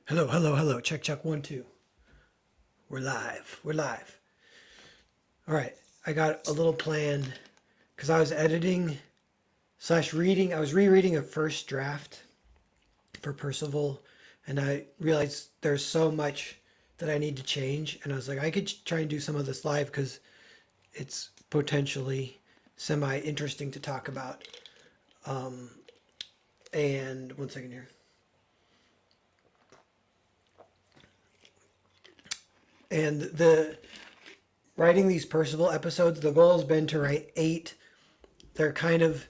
Hello, hello, hello. Check, check, one, two. We're live. We're live. All right. I got a little plan because I was editing slash reading. I was rereading a first draft for Percival, and I realized there's so much that I need to change. And I was like, I could try and do some of this live because it's potentially semi interesting to talk about. And one second here. And the writing these Percival episodes, the goal has been to write 8. They're kind of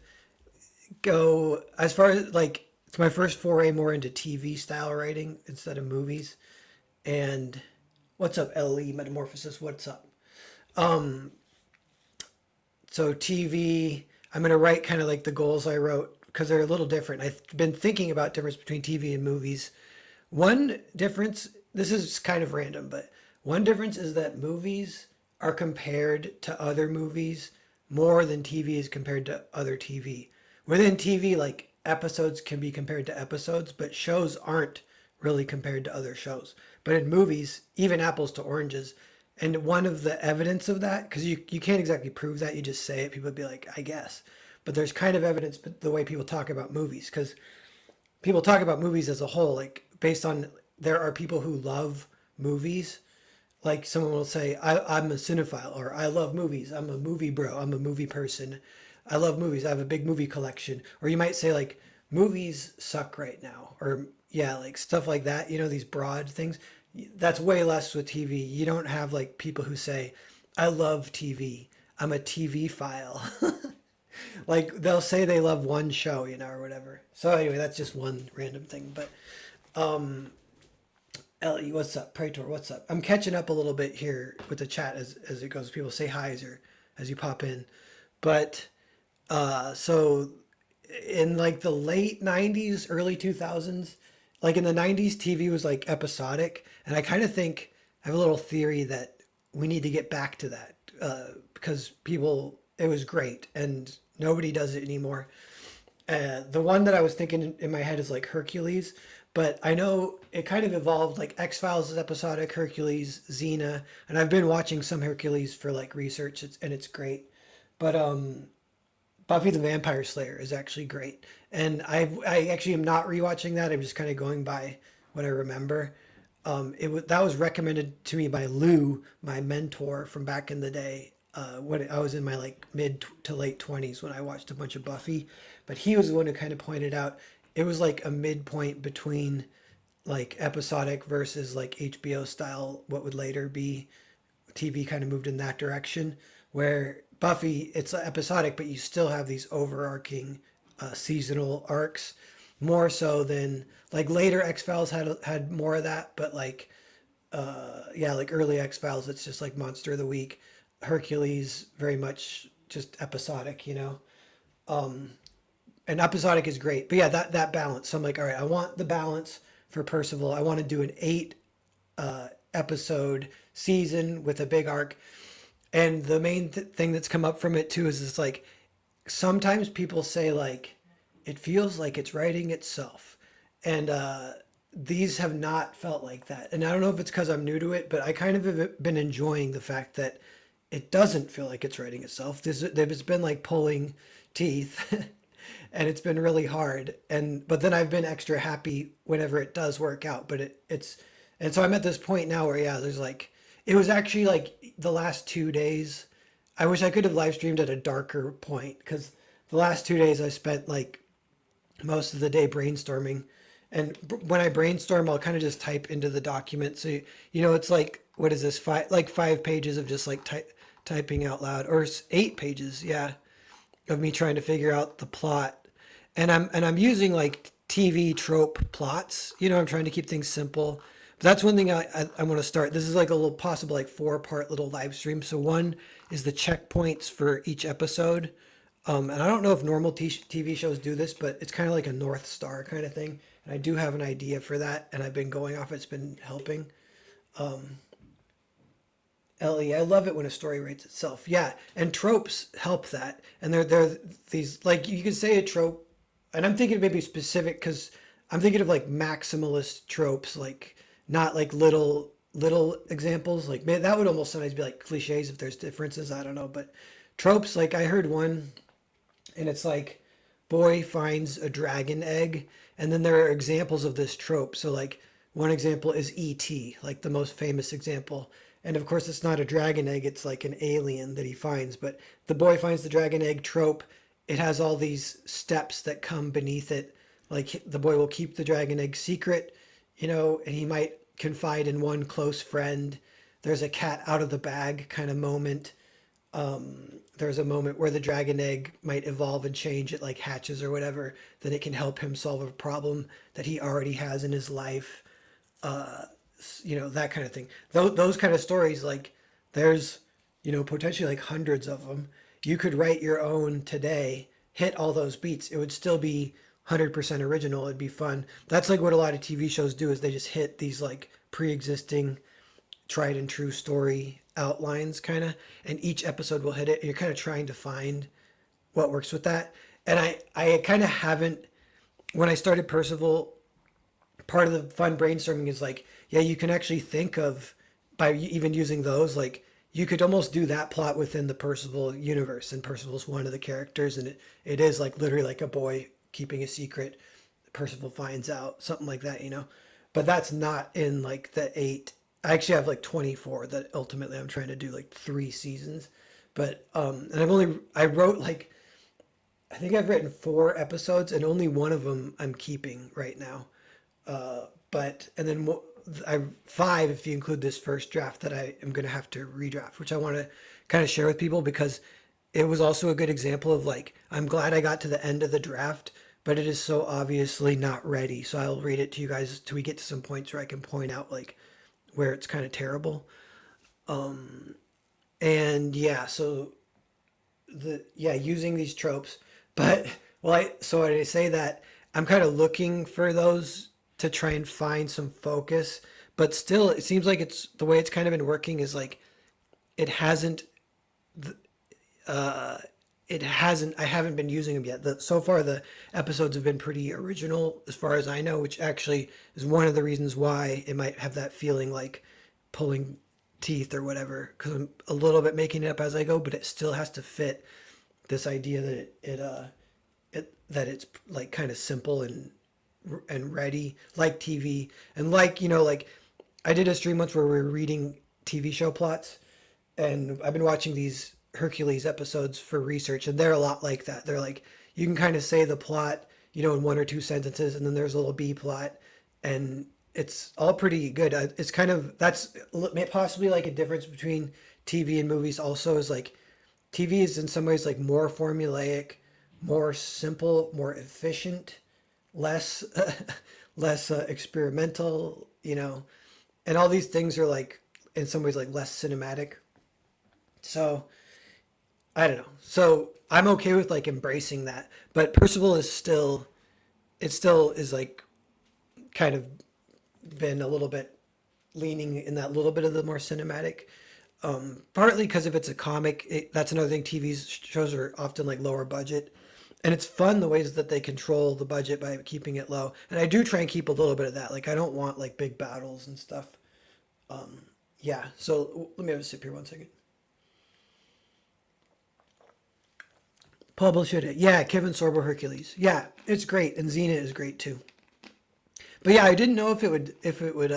go as far as like it's my first foray more into TV style writing instead of movies. And what's up, LE Metamorphosis? What's up? So TV, I'm gonna write kind of like the goals I wrote because they're a little different. I've been thinking about difference between TV and movies. One difference, this is kind of random, but one difference is that movies are compared to other movies more than TV is compared to other TV. Within TV, like episodes can be compared to episodes, but shows aren't really compared to other shows. But in movies, even apples to oranges. And one of the evidence of that, because you can't exactly prove that, you just say it, people would be like, I guess. But there's kind of evidence the way people talk about movies, because people talk about movies as a whole, like based on there are people who love movies. Like someone will say, I'm a cinephile, or I love movies. I'm a movie bro. I'm a movie person. I love movies. I have a big movie collection. Or you might say like movies suck right now, or yeah, like stuff like that. You know, these broad things. That's way less with TV. You don't have like people who say, I love TV. I'm a TV file. Like they'll say they love one show, or whatever. So anyway, that's just one random thing. But Ellie, what's up? Praetor, what's up? I'm catching up a little bit here with the chat as it goes. People say hi as you pop in. But so in like the late 90s, early 2000s, like in the 90s, TV was like episodic. And I kind of think, I have a little theory that we need to get back to that because it was great and nobody does it anymore. The one that I was thinking in my head is like Hercules, but I know it kind of evolved. Like X Files is episodic, Hercules, Xena, and I've been watching some Hercules for like research, and it's great. But Buffy the Vampire Slayer is actually great, and I actually am not rewatching that. I'm just kind of going by what I remember. That was recommended to me by Lou, my mentor from back in the day, when I was in my like mid to late 20s when I watched a bunch of Buffy. But he was the one who kind of pointed out it was like a midpoint between like episodic versus like HBO style, what would later be TV, kind of moved in that direction where Buffy, it's episodic, but you still have these overarching seasonal arcs more so than like later X Files had more of that, but like yeah, like early X Files, it's just like Monster of the Week. Hercules, very much just episodic. And episodic is great, but yeah, that balance. So I'm like, all right, I want the balance for Percival. I want to do an 8 episode season with a big arc. And the main thing that's come up from it too is it's like sometimes people say like it feels like it's writing itself, and these have not felt like that. And I don't know if it's because I'm new to it, but I kind of have been enjoying the fact that it doesn't feel like it's writing itself. It's been like pulling teeth, and it's been really hard. But then I've been extra happy whenever it does work out. But it's and so I'm at this point now where yeah, there's like it was actually like the last 2 days. I wish I could have live streamed at a darker point because the last 2 days I spent like most of the day brainstorming. And when I brainstorm, I'll kind of just type into the document. So, it's like, what is this? 5 pages of just like typing out loud, or 8 pages. Yeah. Of me trying to figure out the plot. And I'm using like TV trope plots, I'm trying to keep things simple. But that's one thing I want to start. This is like a little possible like 4-part little live stream. So one is the checkpoints for each episode. And I don't know if normal TV shows do this, but it's kind of like a North Star kind of thing. And I do have an idea for that, and I've been going off. It's been helping. Ellie, I love it when a story writes itself. Yeah, and tropes help that. And they're these like you could say a trope, and I'm thinking maybe specific because I'm thinking of like maximalist tropes, like not like little examples. Like man, that would almost sometimes be like cliches if there's differences. I don't know, but tropes. Like I heard one, and it's like boy finds a dragon egg, and then there are examples of this trope. So like one example is E.T., like the most famous example. And of course, it's not a dragon egg, it's like an alien that he finds. But the boy finds the dragon egg trope, it has all these steps that come beneath it. Like the boy will keep the dragon egg secret, and he might confide in one close friend. There's a cat out of the bag kind of moment. There's a moment where the dragon egg might evolve and change. It like hatches or whatever. Then it can help him solve a problem that he already has in his life. That kind of thing. Those kind of stories, like there's, potentially like hundreds of them. You could write your own today, hit all those beats. It would still be 100% original. It'd be fun. That's like what a lot of TV shows do is they just hit these like pre-existing tried and true story outlines kind of, and each episode will hit it. And you're kind of trying to find what works with that. And I kind of haven't, when I started Percival, part of the fun brainstorming is like, yeah, you can actually think of, by even using those, like you could almost do that plot within the Percival universe, and Percival's one of the characters, and it is like literally like a boy keeping a secret. Percival finds out something like that. But that's not in like the 8. I actually have like 24 that ultimately I'm trying to do like 3 seasons. But and I wrote like, I think I've written 4 episodes, and only one of them I'm keeping right now. But and then I 5 if you include this first draft that I am going to have to redraft, which I want to kind of share with people because it was also a good example of like, I'm glad I got to the end of the draft, but it is so obviously not ready. So I'll read it to you guys till we get to some points where I can point out like where it's kind of terrible. And yeah, so using these tropes, but so when I say that, I'm kind of looking for those to try and find some focus, but still it seems like it's the way it's kind of been working is like it hasn't I haven't been using them yet. So far the episodes have been pretty original as far as I know, which actually is one of the reasons why it might have that feeling like pulling teeth or whatever, because I'm a little bit making it up as I go, but it still has to fit this idea that that it's like kind of simple and ready, like TV, and like like I did a stream once where we were reading TV show plots, and I've been watching these Hercules episodes for research, and they're a lot like that. They're like you can kind of say the plot, in 1 or 2 sentences, and then there's a little B plot, and it's all pretty good. It's kind of that's possibly like a difference between TV and movies. Also, is like TV is in some ways like more formulaic, more simple, more efficient, less less experimental, and all these things are like in some ways like less cinematic. So I don't know. So I'm okay with like embracing that, but Percival is still, it still is like kind of been a little bit leaning in that little bit of the more cinematic. Partly because if it's a comic, that's another thing. TV shows are often like lower budget, and it's fun the ways that they control the budget by keeping it low. And I do try and keep a little bit of that. Like I don't want like big battles and stuff. Yeah. So let me have a sip here 1 second. Publish it. Yeah, Kevin Sorbo Hercules. Yeah, it's great, and Xena is great too. But yeah, I didn't know if it would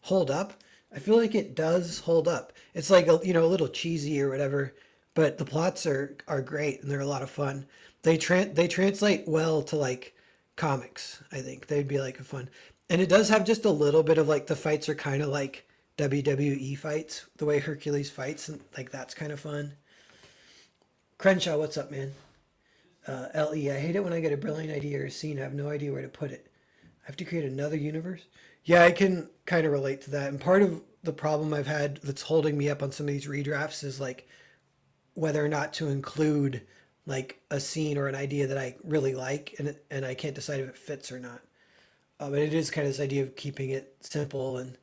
hold up. I feel like it does hold up. It's like a little cheesy or whatever, but the plots are great and they're a lot of fun. They translate well to like comics. I think they'd be like a fun, and it does have just a little bit of like the fights are kind of like WWE fights, the way Hercules fights, and like that's kind of fun. Crenshaw, what's up, man? LE, I hate it when I get a brilliant idea or a scene. I have no idea where to put it. I have to create another universe. Yeah, I can kind of relate to that. And part of the problem I've had that's holding me up on some of these redrafts is like whether or not to include like a scene or an idea that I really like, and I can't decide if it fits or not. And it is kind of this idea of keeping it simple and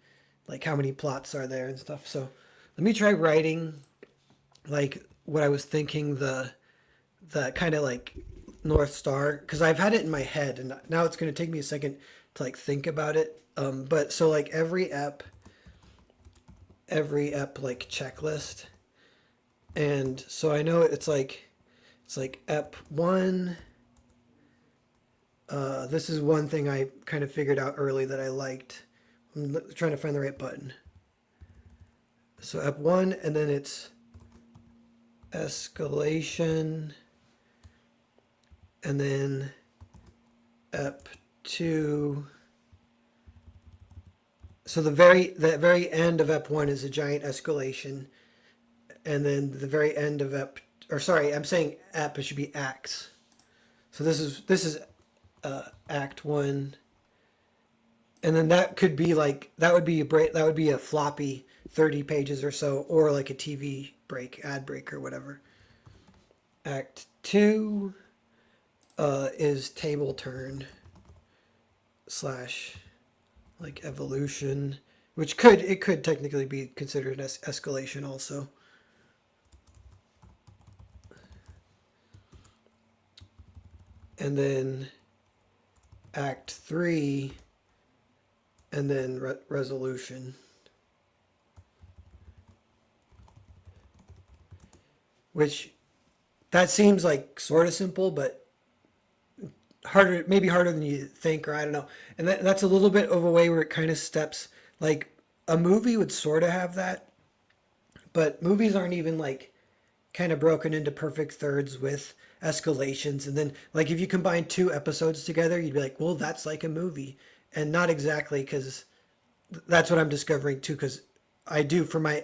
like how many plots are there and stuff. So let me try writing like what I was thinking the kind of like North Star because I've had it in my head, and now it's going to take me a second to like think about it. But so like every ep checklist, and so I know it's like ep one. This is one thing I kind of figured out early that I liked. I'm trying to find the right button. So ep one, and then it's escalation, and then ep two. So the very end of ep one is a giant escalation, and then the very end of ep, or sorry, I'm saying ep. It should be acts. So this is act one, and then that could be like that would be a floppy 30 pages or so, or like a TV break, ad break, or whatever. Act two is table turn slash like evolution, which could technically be considered as escalation also. And then act three, and then resolution. Which that seems like sort of simple, but harder, maybe harder than you think, or I don't know. And that's a little bit of a way where it kind of steps like a movie would sort of have that, but movies aren't even like kind of broken into perfect thirds with escalations. And then like if you combine two episodes together, you'd be like, well, that's like a movie, and not exactly, because that's what I'm discovering too. Because I do for my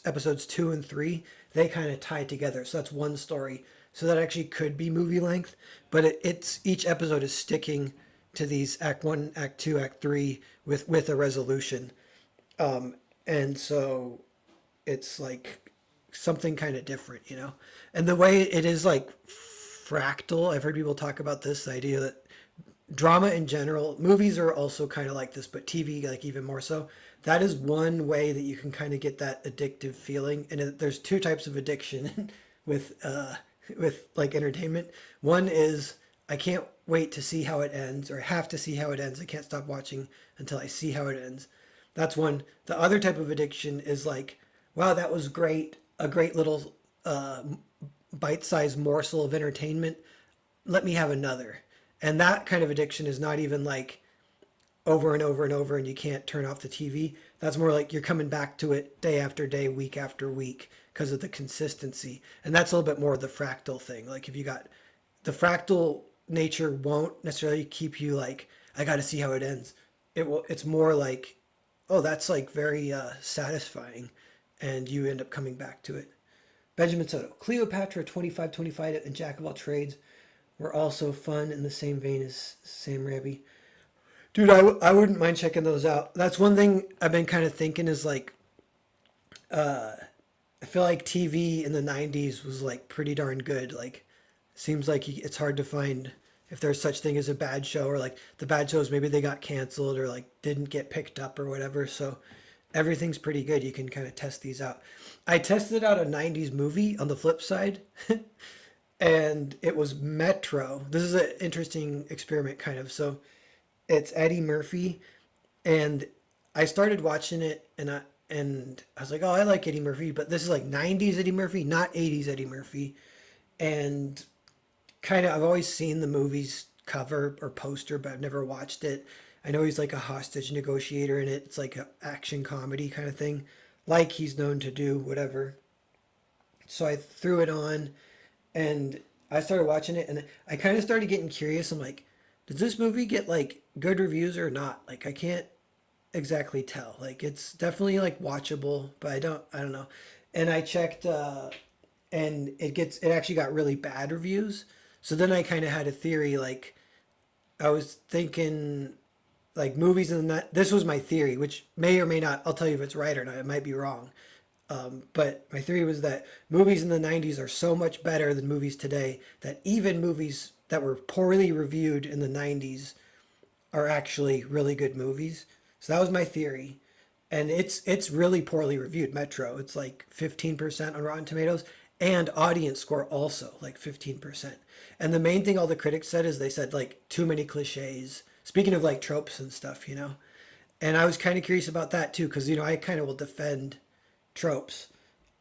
episodes two and three, they kind of tie together, so that's one story. So that actually could be movie length, but it's each episode is sticking to these act one, act two, act three with a resolution, and so it's like something kind of different. And the way it is like fractal, I've heard people talk about this, the idea that drama in general, movies are also kind of like this, but TV like even more so. That is one way that you can kind of get that addictive feeling, and there's two types of addiction with like entertainment. One is I can't wait to see how it ends, or have to see how it ends. I can't stop watching until I see how it ends. That's one. The other type of addiction is like, wow, that was great, a great little bite-sized morsel of entertainment. Let me have another. And that kind of addiction is not even like over and over and over and you can't turn off the TV. That's more like you're coming back to it day after day, week after week, because of the consistency. And that's a little bit more of the fractal thing. Like if you got the fractal nature won't necessarily keep you like, I got to see how it ends. It's more like, oh, that's like very satisfying, and you end up coming back to it. Benjamin Soto, Cleopatra 2525 and Jack of All Trades were also fun in the same vein as Sam Raimi. Dude, I wouldn't mind checking those out. That's one thing I've been kind of thinking is like, I feel like TV in the 90s was like pretty darn good. Like, seems like it's hard to find if there's such thing as a bad show, or like the bad shows, maybe they got canceled or like didn't get picked up or whatever. So everything's pretty good. You can kind of test these out. I tested out a 90s movie on the flip side, and it was Metro. This is an interesting experiment, kind of. So it's Eddie Murphy, and I started watching it, and I was like, oh, I like Eddie Murphy, but this is like 90s Eddie Murphy, not 80s Eddie Murphy. And kind of, I've always seen the movie's cover or poster, but I've never watched it. I know he's like a hostage negotiator in it. It's like an action comedy kind of thing, like he's known to do, whatever. So I threw it on, and I started watching it, and I kind of started getting curious. I'm like, does this movie get like good reviews or not? Like, I can't exactly tell. Like, it's definitely like watchable, but I don't know. And I checked, and it actually got really bad reviews. So then I kind of had a theory, like I was thinking like movies in that, this was my theory, which may or may not, I'll tell you if it's right or not, it might be wrong. But my theory was that movies in the 90s are so much better than movies today that even movies that were poorly reviewed in the 90s are actually really good movies. So that was my theory. And it's really poorly reviewed, Metro. It's like 15% on Rotten Tomatoes. and audience score also like 15%. And the main thing all the critics said is they said like too many cliches. Speaking of like tropes and stuff, you know. And I was kind of curious about that too, because you know I kind of will defend tropes,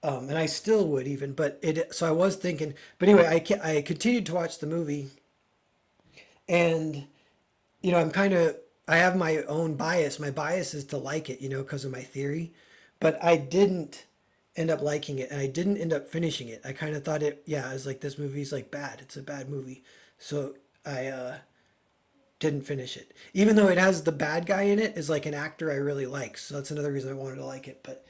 and I still would even. But it so I was thinking. But anyway, I continued to watch the movie, and you know I have my own bias. My bias is to like it, you know, because of my theory. But I didn't end up liking it, and I didn't end up finishing it. I kind of thought it, yeah, I was like, this movie's like bad. It's a bad movie. So I didn't finish it. Even though it has the bad guy in it, is like an actor I really like. So that's another reason I wanted to like it. But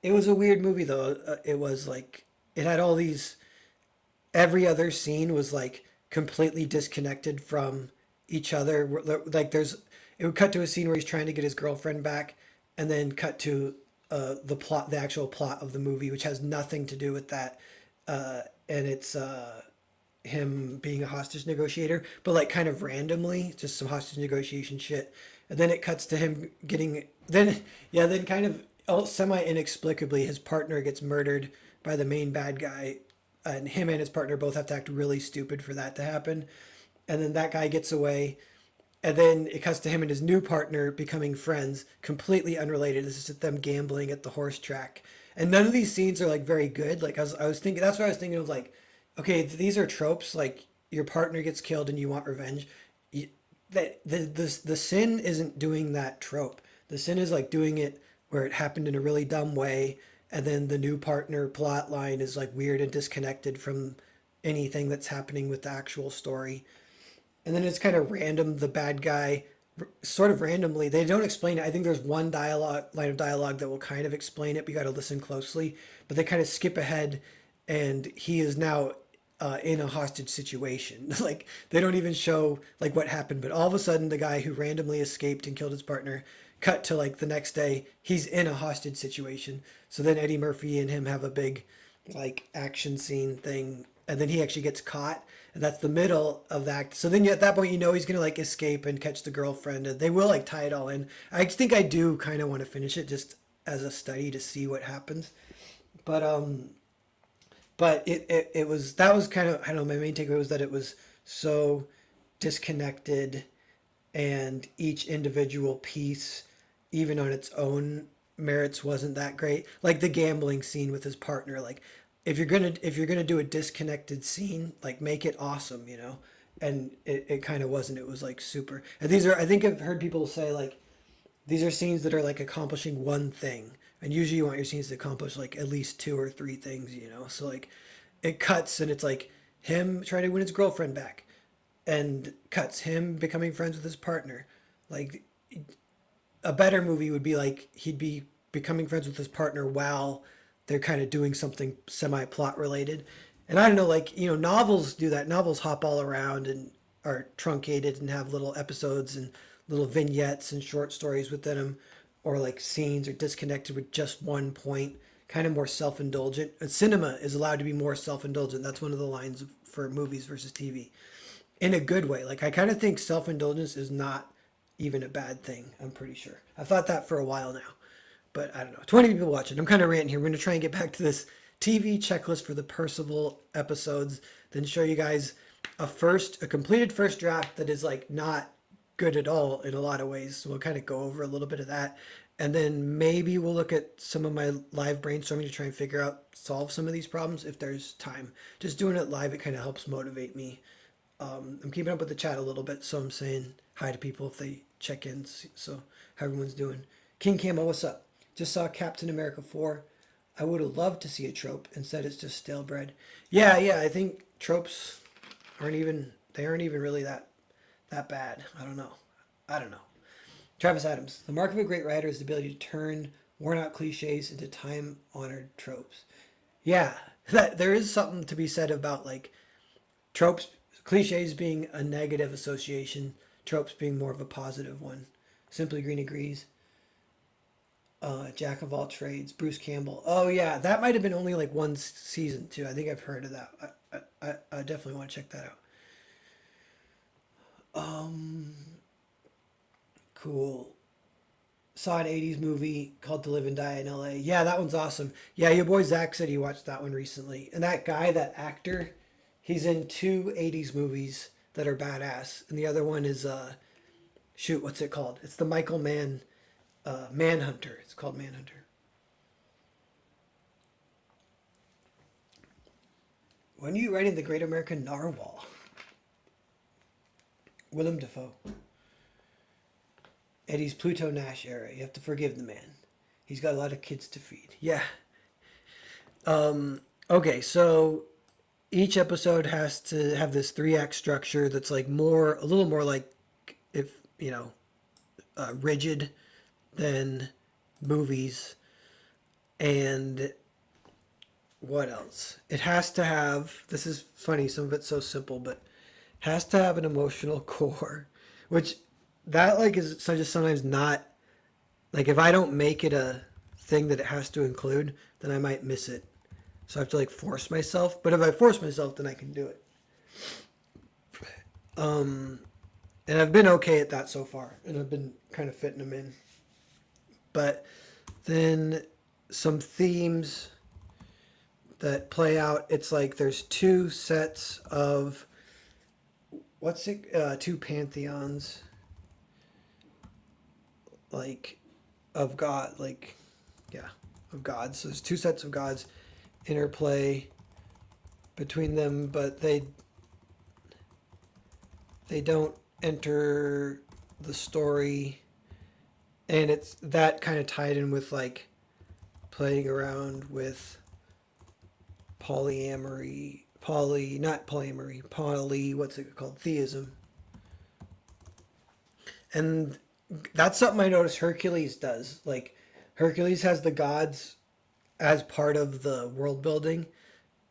it was a weird movie though. It was like it had all these. Every other scene was like completely disconnected from each other. Like it would cut to a scene where he's trying to get his girlfriend back, and then cut to the actual plot of the movie, which has nothing to do with that. And it's him being a hostage negotiator, but like kind of randomly, just some hostage negotiation shit. And then it cuts to him getting then kind of semi inexplicably his partner gets murdered by the main bad guy, and him and his partner both have to act really stupid for that to happen. And then that guy gets away, and then it cuts to him and his new partner becoming friends, completely unrelated. This is just them gambling at the horse track. And none of these scenes are like very good. Like I was thinking, that's what I was thinking of. Like, okay, these are tropes. Like your partner gets killed and you want revenge. That the sin isn't doing that trope. The sin is like doing it where it happened in a really dumb way, and then the new partner plot line is like weird and disconnected from anything that's happening with the actual story. And then it's kind of random. The bad guy, sort of randomly, they don't explain it. I think there's one line of dialogue that will kind of explain it, but you got to listen closely. But they kind of skip ahead, and he is now in a hostage situation. Like they don't even show like what happened, but all of a sudden the guy who randomly escaped and killed his partner, cut to like the next day, he's in a hostage situation. So then Eddie Murphy and him have a big like action scene thing, and then he actually gets caught, and that's the middle of that. So then at that point you know he's gonna like escape and catch the girlfriend, and they will like tie it all in. I think I do kind of want to finish it just as a study to see what happens. But it was, that was kind of, I don't know, my main takeaway was that it was so disconnected, and each individual piece, even on its own merits, wasn't that great. Like the gambling scene with his partner, like if you're gonna do a disconnected scene, like make it awesome, you know. And it kind of wasn't. It was like super. And these are, I think I've heard people say like these are scenes that are like accomplishing one thing, and usually you want your scenes to accomplish like at least two or three things, you know. So like it cuts and it's like him trying to win his girlfriend back, and cuts him becoming friends with his partner. Like a better movie would be like he'd be becoming friends with his partner while they're kind of doing something semi plot related. And I don't know, like, you know, novels do that. Novels hop all around and are truncated and have little episodes and little vignettes and short stories within them, or like scenes are disconnected with just one point, kind of more self indulgent. And cinema is allowed to be more self indulgent. That's one of the lines for movies versus TV in a good way. Like, I kind of think self indulgence is not even a bad thing, I'm pretty sure. I've thought that for a while now, but I don't know. 20 people watching. I'm kind of ranting here. We're going to try and get back to this TV checklist for the Percival episodes, then show you guys a completed first draft that is like not good at all in a lot of ways. So we'll kind of go over a little bit of that. And then maybe we'll look at some of my live brainstorming to try and solve some of these problems if there's time. Just doing it live, it kind of helps motivate me. I'm keeping up with the chat a little bit, so I'm saying hi to people if they check in, so how everyone's doing. King Camo, what's up? Just saw Captain America 4. I would have loved to see a trope. Instead, it's just stale bread. Yeah, I think tropes aren't even really that bad. I don't know. Travis Adams. The mark of a great writer is the ability to turn worn-out cliches into time-honored tropes. Yeah, there is something to be said about like tropes, cliches being a negative association, tropes being more of a positive one. Simply Green agrees. Jack of all trades, Bruce Campbell. Oh yeah, that might have been only like one season too. I think I've heard of that. I definitely want to check that out. Cool. saw an 80s movie called To Live and Die in LA. Yeah, that one's awesome. Yeah, your boy Zach said he watched that one recently. And that guy, that actor, he's in two 80s movies that are badass. And the other one is, shoot, what's it called? It's the Michael Mann, Manhunter. It's called Manhunter. When are you writing The Great American Narwhal? Willem Dafoe. Eddie's Pluto Nash era. You have to forgive the man. He's got a lot of kids to feed. Yeah. Okay, so each episode has to have this 3-act structure that's like more, a little more like, if, you know, rigid than movies. And what else? It has to have, this is funny, some of it's so simple, but has to have an emotional core, which that like is so just sometimes not, like if I don't make it a thing that it has to include, then I might miss it. So I have to like force myself. But if I force myself, then I can do it. And I've been okay at that so far, and I've been kind of fitting them in. But then some themes that play out. It's like there's two sets of two pantheons, like of God, like yeah, of gods. So there's two sets of gods, interplay between them, but they don't enter the story, and it's that kind of tied in with like playing around with polyamory, what's it called, theism. And that's something I noticed Hercules does. Like Hercules has the gods as part of the world building,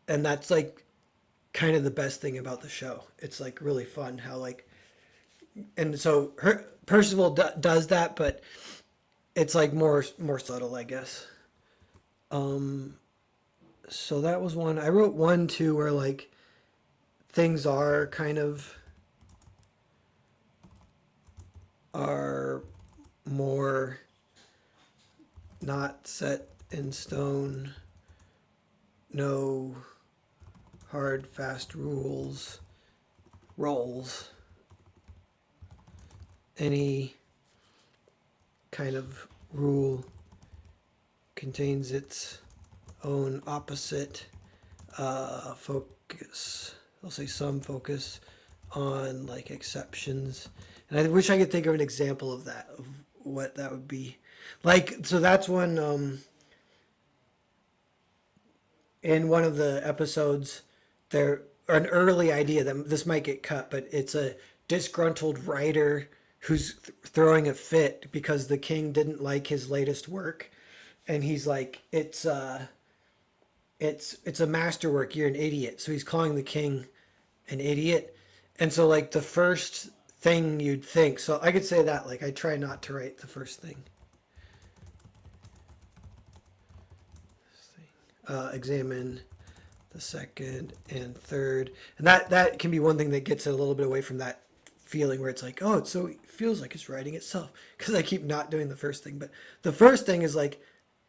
and that's like kind of the best thing about the show. It's like really fun how like, and so Percival does that, but it's like more subtle, I guess. So that was one. I wrote one too where like things are kind of are more not set in stone, no hard fast roles, any kind of rule contains its own opposite focus. I'll say some focus on like exceptions. And I wish I could think of an example of that, of what that would be. Like, so that's one, in one of the episodes, there, or an early idea that this might get cut, but it's a disgruntled writer who's throwing a fit because the king didn't like his latest work. And he's like, it's a masterwork, you're an idiot. So he's calling the king an idiot. And so like the first thing you'd think, so I could say that, like I try not to write the first thing. Examine the second and third. And that can be one thing that gets it a little bit away from that feeling where it's like, oh, it feels like it's writing itself, because I keep not doing the first thing. But the first thing is like,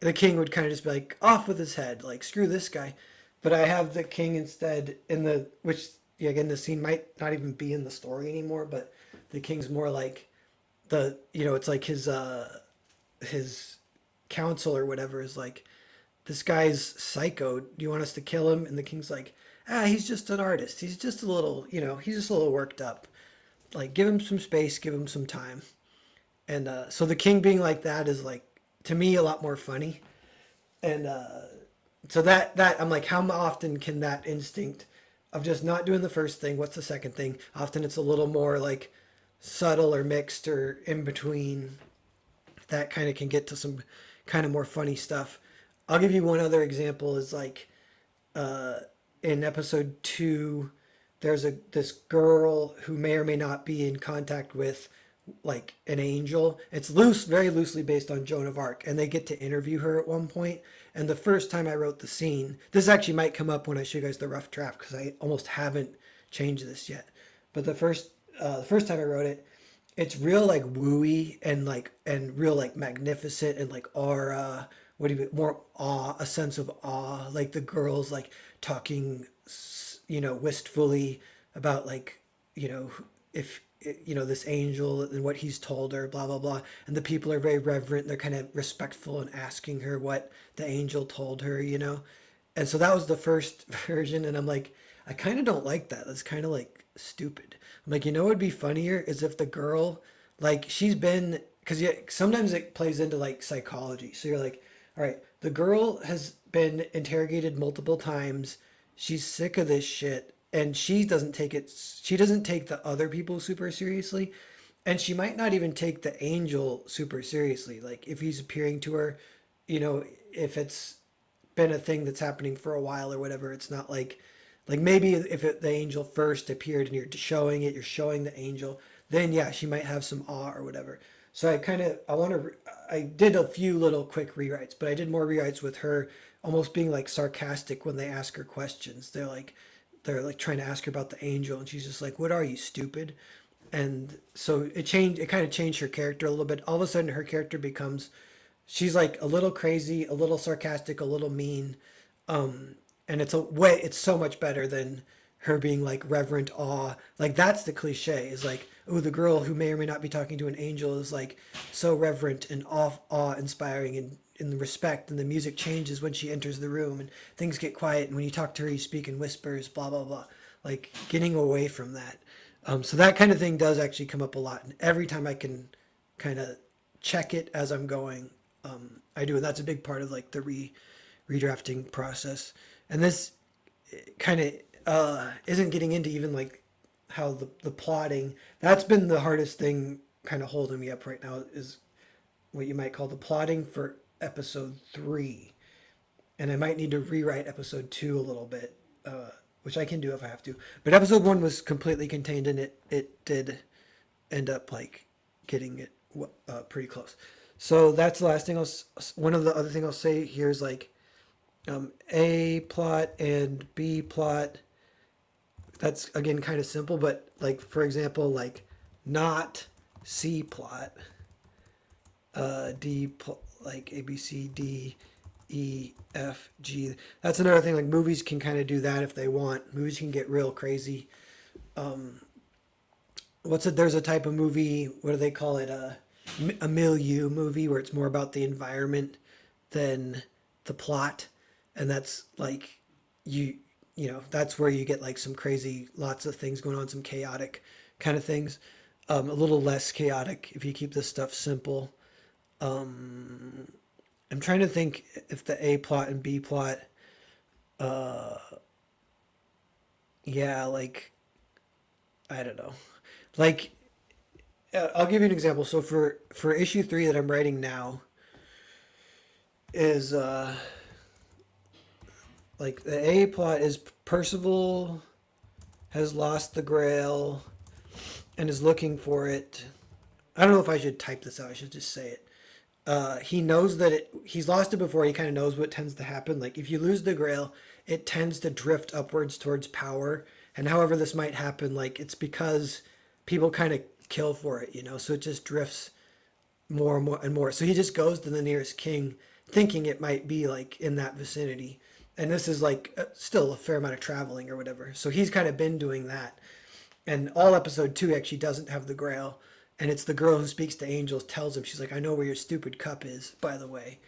the king would kind of just be like, off with his head, like screw this guy. But I have the king instead which yeah, again, the scene might not even be in the story anymore, but the king's more like it's like his council or whatever is like, this guy's psycho, do you want us to kill him? And the king's like, he's just an artist, he's just a little, he's just a little worked up, like give him some space, give him some time. And so the king being like that is like, to me, a lot more funny. And so that I'm like, how often can that instinct of just not doing the first thing, what's the second thing? Often it's a little more like subtle or mixed or in between. That kind of can get to some kind of more funny stuff. I'll give you one other example is like in episode 2, there's this girl who may or may not be in contact with like an angel. It's very loosely based on Joan of Arc, and they get to interview her at one point. And the first time I wrote the scene, this actually might come up when I show you guys the rough draft, because I almost haven't changed this yet. But the first time I wrote it, it's real like wooey and like and real like magnificent and like aura. What do you more awe? A sense of awe. Like the girls like talking, wistfully about like if this angel and what he's told her, blah blah blah. And the people are very reverent. They're kind of respectful and asking her what the angel told her. And so that was the first version, and I'm like, I kind of don't like that. That's kind of like stupid. I'm like, what would be funnier is if the girl, like, she's been, because yeah, sometimes it plays into like psychology. So you're like, all right, the girl has been interrogated multiple times. She's sick of this shit, and she doesn't take it. She doesn't take the other people super seriously, and she might not even take the angel super seriously. Like if he's appearing to her, if it's been a thing that's happening for a while or whatever. It's not like maybe if the angel first appeared and you're showing the angel, then yeah, she might have some awe or whatever. So I did a few little quick rewrites, but I did more rewrites with her almost being like sarcastic when they ask her questions. They're like trying to ask her about the angel, and she's just like, "What are you, stupid?" And so it kind of changed her character a little bit. All of a sudden her character becomes, she's like a little crazy, a little sarcastic, a little mean. And it's so much better than her being like reverent awe. Like that's the cliche, is like, oh, the girl who may or may not be talking to an angel is like so reverent and awe inspiring and in the respect, and the music changes when she enters the room and things get quiet, and when you talk to her you speak in whispers, blah blah blah. Like getting away from that. So that kind of thing does actually come up a lot, and every time I can kind of check it as I'm going, I do, and that's a big part of like the redrafting process. And this kind of isn't getting into even like how the plotting. That's been the hardest thing, kind of holding me up right now, is what you might call the plotting for episode 3. And I might need to rewrite episode 2 a little bit, which I can do if I have to. But episode 1 was completely contained, and it did end up like getting it pretty close. So that's the last thing one of the other thing I'll say here is like, A plot and B plot. That's again kind of simple, but like for example, like not C plot, like A B C D E F G. That's another thing. Like movies can kind of do that if they want. Movies can get real crazy. There's a type of movie. What do they call it? A milieu movie, where it's more about the environment than the plot. And that's like that's where you get like some crazy, lots of things going on, some chaotic kind of things. A little less chaotic if you keep this stuff simple. I'm trying to think if the A plot and B plot, yeah, like I don't know, like I'll give you an example. So for issue 3 that I'm writing now is like the A plot is Percival has lost the Grail and is looking for it. I don't know if I should type this out. I should just say it. He knows that he's lost it before. He kind of knows what tends to happen. Like if you lose the Grail, it tends to drift upwards towards power. And however this might happen, like it's because people kind of kill for it, So it just drifts more and more and more. So he just goes to the nearest king, thinking it might be like in that vicinity. And this is like still a fair amount of traveling or whatever. So he's kind of been doing that. And all episode 2 actually doesn't have the Grail. And it's the girl who speaks to angels tells him, she's like, I know where your stupid cup is, by the way.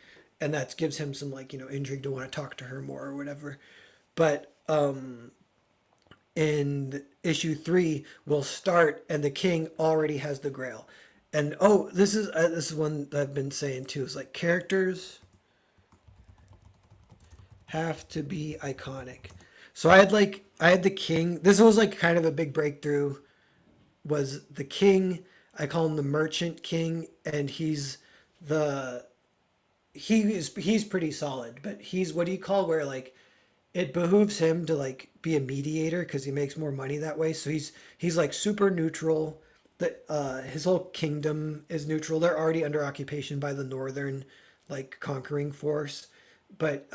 And that gives him some like, intrigue to want to talk to her more or whatever. But in issue 3 we'll start and the king already has the Grail. And this is one that I've been saying too, is like characters have to be iconic. So I had the king. This was like kind of a big breakthrough, was the king. I call him the merchant king, and he's pretty solid, but he's what do you call where like it behooves him to like be a mediator because he makes more money that way. So he's like super neutral. His whole kingdom is neutral. They're already under occupation by the northern like conquering force, but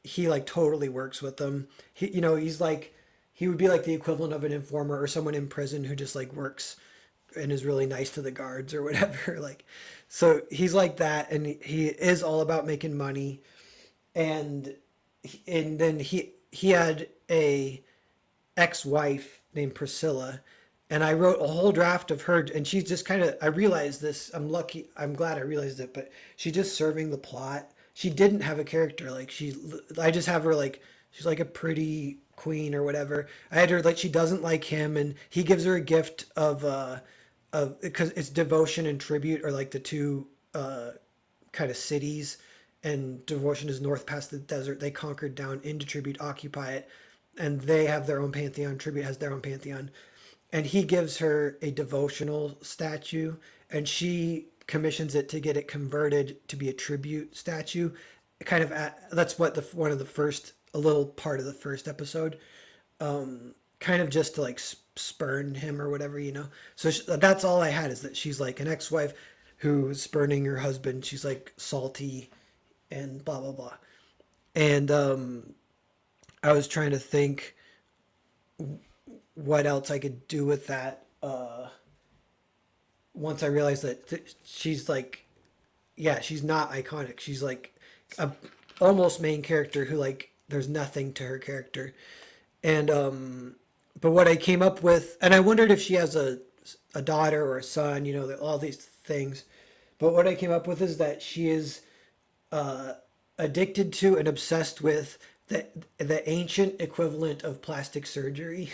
he like totally works with them. He's like he would be like the equivalent of an informer or someone in prison who just like works and is really nice to the guards or whatever. Like, so he's like that, and he is all about making money. And then he had a ex-wife named Priscilla, and I wrote a whole draft of her, and she's just kind of, I realized this, I'm glad I realized it, but she's just serving the plot. She didn't have a character. Like, I just have her like, she's like a pretty queen or whatever. I had her like, she doesn't like him, and he gives her a gift of, because it's devotion and tribute, or like the two kind of cities, and devotion is north past the desert. They conquered down into tribute, occupy it, and they have their own pantheon. Tribute has their own pantheon, and he gives her a devotional statue, and she commissions it to get it converted to be a tribute statue. Kind of that's what the one of the first, a little part of the first episode, kind of just to like spurn him or whatever, you know. So that's all I had, is that she's like an ex-wife who's spurning her husband. She's like salty and blah blah blah. And I was trying to think what else I could do with that. Once I realized that she's like, yeah, she's not iconic. She's like a almost main character who, like, there's nothing to her character. And but what I came up with, and I wondered if she has a daughter or a son, you know, all these things. But what I came up with is that she is uh, addicted to and obsessed with the ancient equivalent of plastic surgery.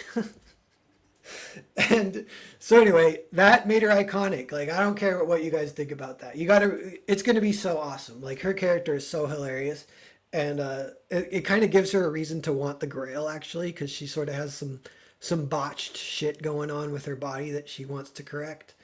And so anyway, that made her iconic. Like, I don't care what you guys think about that. You gotta, it's gonna be so awesome. Like, her character is so hilarious. And it kind of gives her a reason to want the Grail, actually, because she sort of has some botched shit going on with her body that she wants to correct.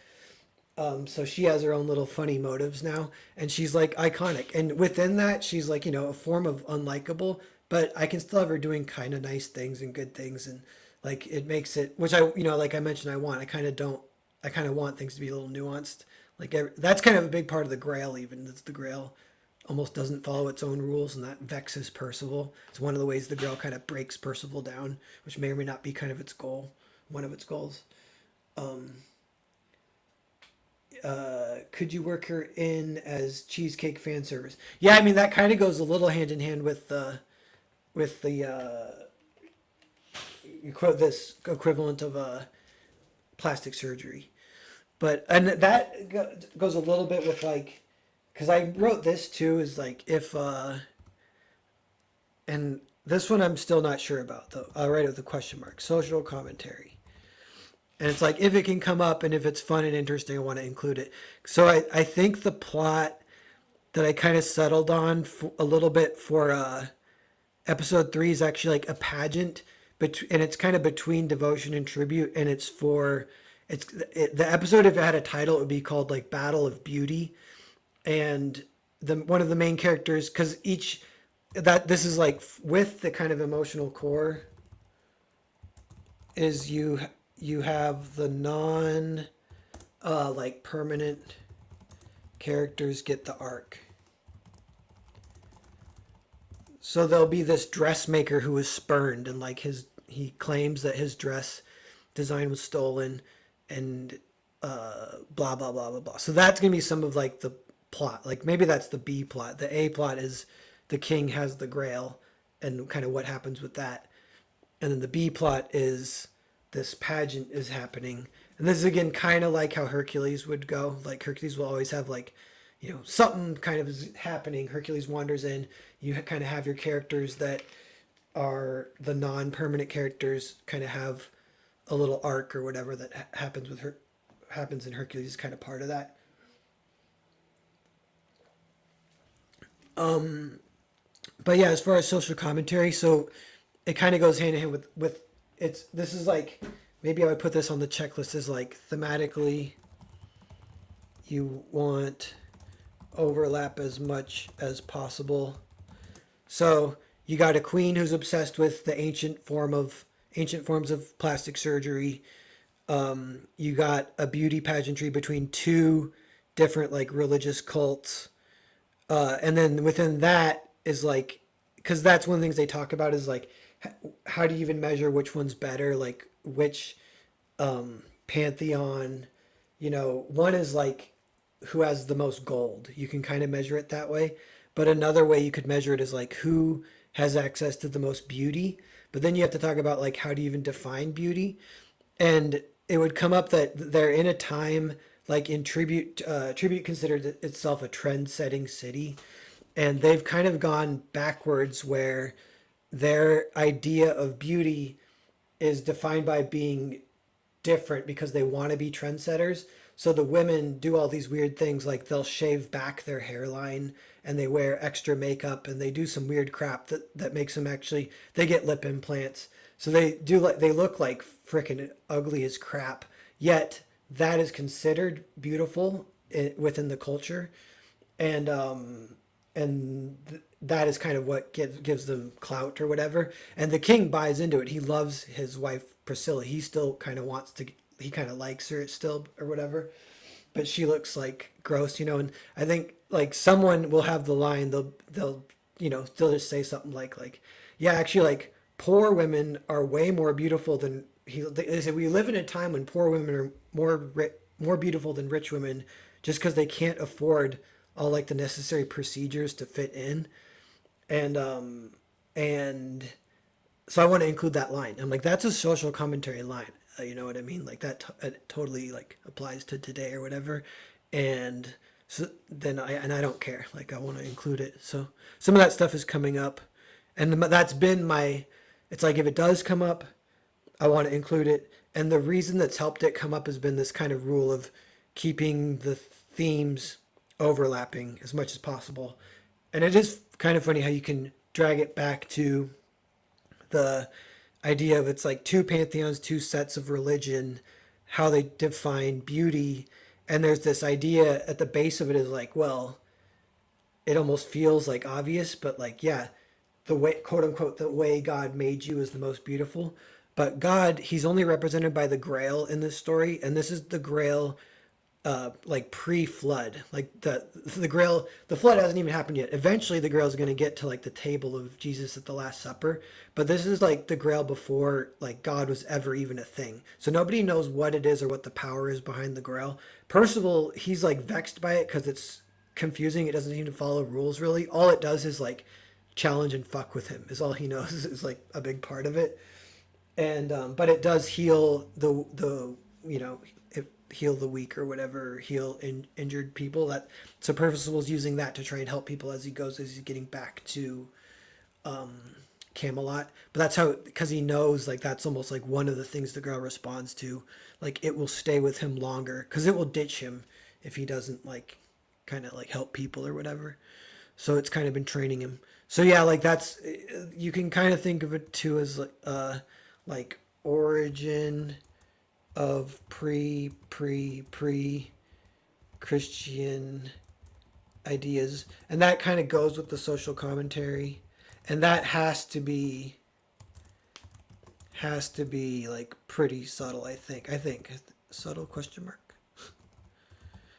So she has her own little funny motives now, and she's like iconic. And within that, she's like, you know, a form of unlikable, but I can still have her doing kind of nice things and good things, and like it makes it, which I, you know, like I mentioned, I want. I kind of don't. I kind of want things to be a little nuanced. Like that's kind of a big part of the Grail. Even that's the Grail almost doesn't follow its own rules, and that vexes Percival. It's one of the ways the Grail kind of breaks Percival down, which may or may not be kind of its goal, one of its goals. Um, could you work her in as cheesecake fan service? Yeah, I mean that kind of goes a little hand in hand with the this equivalent of plastic surgery. But and that goes a little bit with like, because I wrote this too, is like if and this one I'm still not sure about though. I'll write it with a question mark. Social commentary. And it's like, if it can come up and if it's fun and interesting, I want to include it. So I think the plot that I kind of settled on a little bit for episode 3 is actually like a pageant, and it's kind of between devotion and tribute, and it's for the episode, if it had a title, it would be called like Battle of Beauty. And the one of the main characters, because each that this is like with the kind of emotional core, is you have the non like permanent characters get the arc. So there'll be this dressmaker who was spurned, and like he claims that his dress design was stolen, and blah blah blah blah blah. So that's gonna be some of like the plot. Like maybe that's the B plot. The A plot is the king has the Grail, and kind of what happens with that. And then the B plot is this pageant is happening. And this is again kind of like how Hercules would go. Like Hercules will always have like, you know, something kind of is happening. Hercules wanders in. You kind of have your characters that are the non-permanent characters kind of have a little arc or whatever that happens with her, happens in Hercules is kind of part of that. But yeah, as far as social commentary, so it kind of goes hand in hand with it's, this is like, maybe I would put this on the checklist as like thematically you want overlap as much as possible. So you got a queen who's obsessed with the ancient forms of plastic surgery. You got a beauty pageantry between two different like religious cults. And then within that is like, because that's one of the things they talk about is like, how do you even measure which one's better? Like which pantheon one is like who has the most gold. You can kind of measure it that way. But another way you could measure it is like who has access to the most beauty. But then you have to talk about like how do you even define beauty? And it would come up that they're in a time like in tribute considered itself a trend-setting city, and they've kind of gone backwards where their idea of beauty is defined by being different because they want to be trendsetters. So the women do all these weird things like they'll shave back their hairline and they wear extra makeup and they do some weird crap that makes them actually they get lip implants. So they look like freaking ugly as crap. Yet that is considered beautiful within the culture. And that is kind of what gives them clout or whatever. And the king buys into it. He loves his wife Priscilla. He still kind of wants to. He kind of likes her still or whatever. But she looks like gross, And I think like someone will have the line. They'll just say something like yeah, actually like poor women are way more beautiful than they say we live in a time when poor women are more beautiful than rich women just because they can't afford all like the necessary procedures to fit in. And so I want to include that line. I'm like, that's a social commentary line. You know what I mean? Like that it totally like applies to today or whatever. And so then I don't care. Like I want to include it. So some of that stuff is coming up, and that's been my. It's like if it does come up, I want to include it. And the reason that's helped it come up has been this kind of rule of keeping the themes overlapping as much as possible. And it is kind of funny how you can drag it back to the idea of it's like two pantheons, two sets of religion, how they define beauty. And there's this idea at the base of it is like, well, it almost feels like obvious, but like, yeah, the way, quote unquote, the way God made you is the most beautiful. But God, he's only represented by the Grail in this story. And this is the Grail like pre-flood, like the Grail, the flood hasn't even happened yet. Eventually the Grail is going to get to like the table of Jesus at the Last Supper, but this is like the Grail before like God was ever even a thing. So nobody knows what it is or what the power is behind the Grail. Percival, he's like vexed by it because it's confusing. It doesn't seem to follow rules really. All it does is like challenge and fuck with him is all he knows is like a big part of it. And but it does heal the heal the weak or whatever, heal injured people. That so Percival's using that to try and help people as he's getting back to Camelot. But that's how, because he knows like that's almost like one of the things the girl responds to. Like it will stay with him longer because it will ditch him if he doesn't like kind of like help people or whatever. So it's kind of been training him. So yeah, like that's you can kind of think of it too as like origin of pre Christian ideas, and that kind of goes with the social commentary, and that has to be like pretty subtle. I think subtle question mark,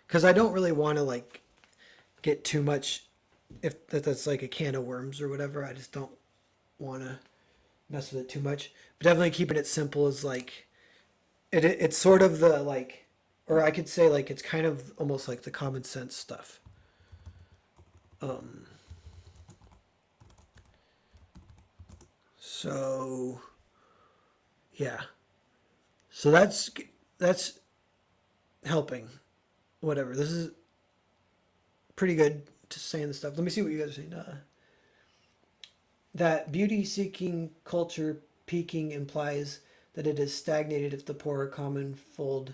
because I don't really want to like get too much if that's like a can of worms or whatever. I just don't want to mess with it too much, but definitely keeping it simple is like it's sort of the like, or I could say like it's kind of almost like the common sense stuff. So yeah, so that's helping. Whatever. This is pretty good to saying the stuff. Let me see what you guys are saying. That beauty-seeking culture peaking implies that it is stagnated if the poor common fold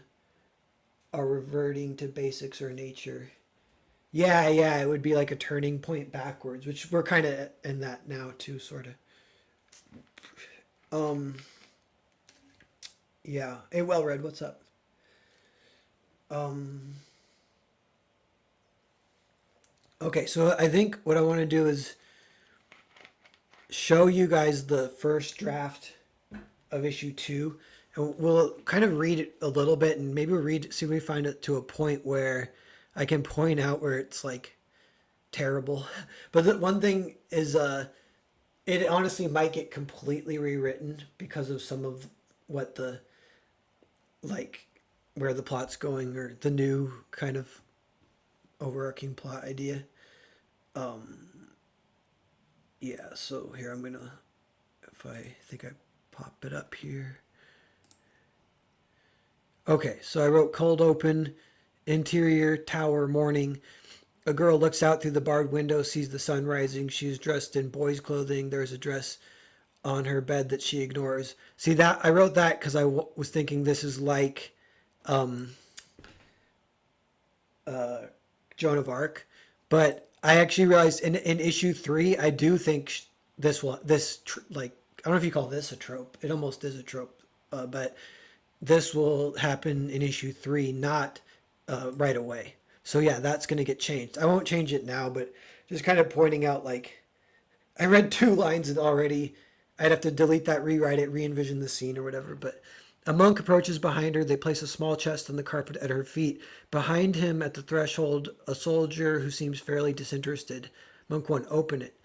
are reverting to basics or nature. Yeah, it would be like a turning point backwards, which we're kind of in that now too, sort of. Yeah. Hey, well read. What's up? Okay, so I think what I want to do is show you guys the first draft of issue 2, and we'll kind of read it a little bit, and maybe we'll see if we find it to a point where I can point out where it's like terrible. But the one thing is, it honestly might get completely rewritten because of some of what the like where the plot's going or the new kind of overarching plot idea. Yeah, so here I'm gonna, if I think I pop it up here. Okay, so I wrote cold open, interior, tower, morning. A girl looks out through the barred window, sees the sun rising. She's dressed in boy's clothing. There's a dress on her bed that she ignores. See that I wrote that because was thinking this is like um, uh, Joan of Arc, but I actually realized in issue 3, I do think like I don't know if you call this a trope. It almost is a trope, but this will happen in issue 3, not right away. So yeah, that's going to get changed. I won't change it now, but just kind of pointing out like I read 2 lines and already I'd have to delete that, rewrite it, re-envision the scene or whatever. But a monk approaches behind her. They place a small chest on the carpet at her feet. Behind him at the threshold, a soldier who seems fairly disinterested. Monk 1, open it.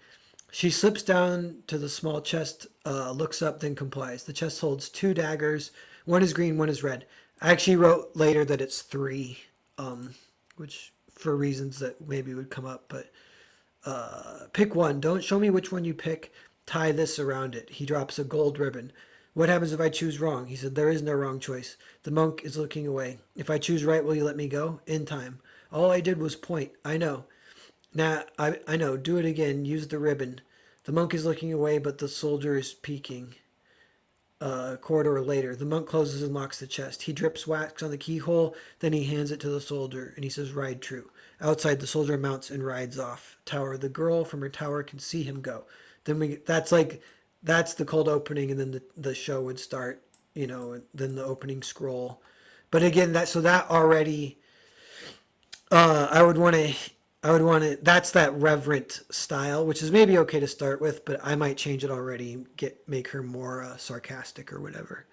She slips down to the small chest, looks up, then complies. The chest holds 2 daggers. One is green, one is red. I actually wrote later that it's 3, which for reasons that maybe would come up. But pick one. Don't show me which one you pick. Tie this around it. He drops a gold ribbon. What happens if I choose wrong? He said, there is no wrong choice. The monk is looking away. If I choose right, will you let me go? In time. All I did was point. I know. Nah, I know. Do it again. Use the ribbon. The monk is looking away, but the soldier is peeking. Corridor later. The monk closes and locks the chest. He drips wax on the keyhole, then he hands it to the soldier, and he says, ride true. Outside, the soldier mounts and rides off. Tower. The girl from her tower can see him go. Then that's the cold opening, and then the show would start, and then the opening scroll. But again, that already, I would want to, that's that reverent style, which is maybe okay to start with, but I might change it already, make her more sarcastic or whatever.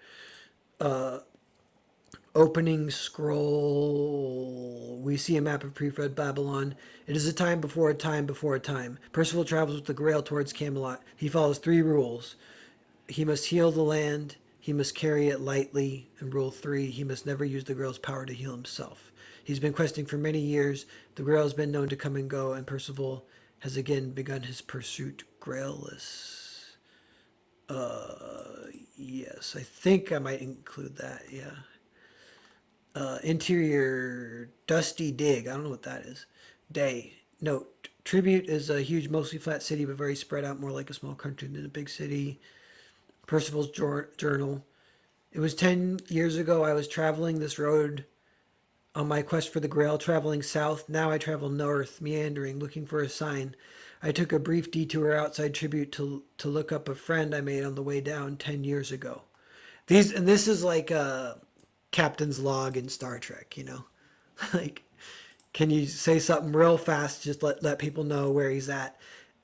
Opening scroll. We see a map of pre-flood Babylon. It is a time before a time before a time. Percival travels with the Grail towards Camelot. He follows 3 rules. He must heal the land. He must carry it lightly. And rule 3, he must never use the Grail's power to heal himself. He's been questing for many years. The Grail has been known to come and go, and Percival has again begun his pursuit grailless. Yes, I think I might include that, yeah. Interior, dusty dig. I don't know what that is. Day. Note. Tribute is a huge, mostly flat city, but very spread out, more like a small country than a big city. Percival's journal. It was 10 years ago I was traveling this road on my quest for the Grail, traveling south. Now I travel north, meandering, looking for a sign. I took a brief detour outside Tribute to look up a friend I made on the way down 10 years ago. This is like a captain's log in Star Trek, like, can you say something real fast, just let people know where he's at.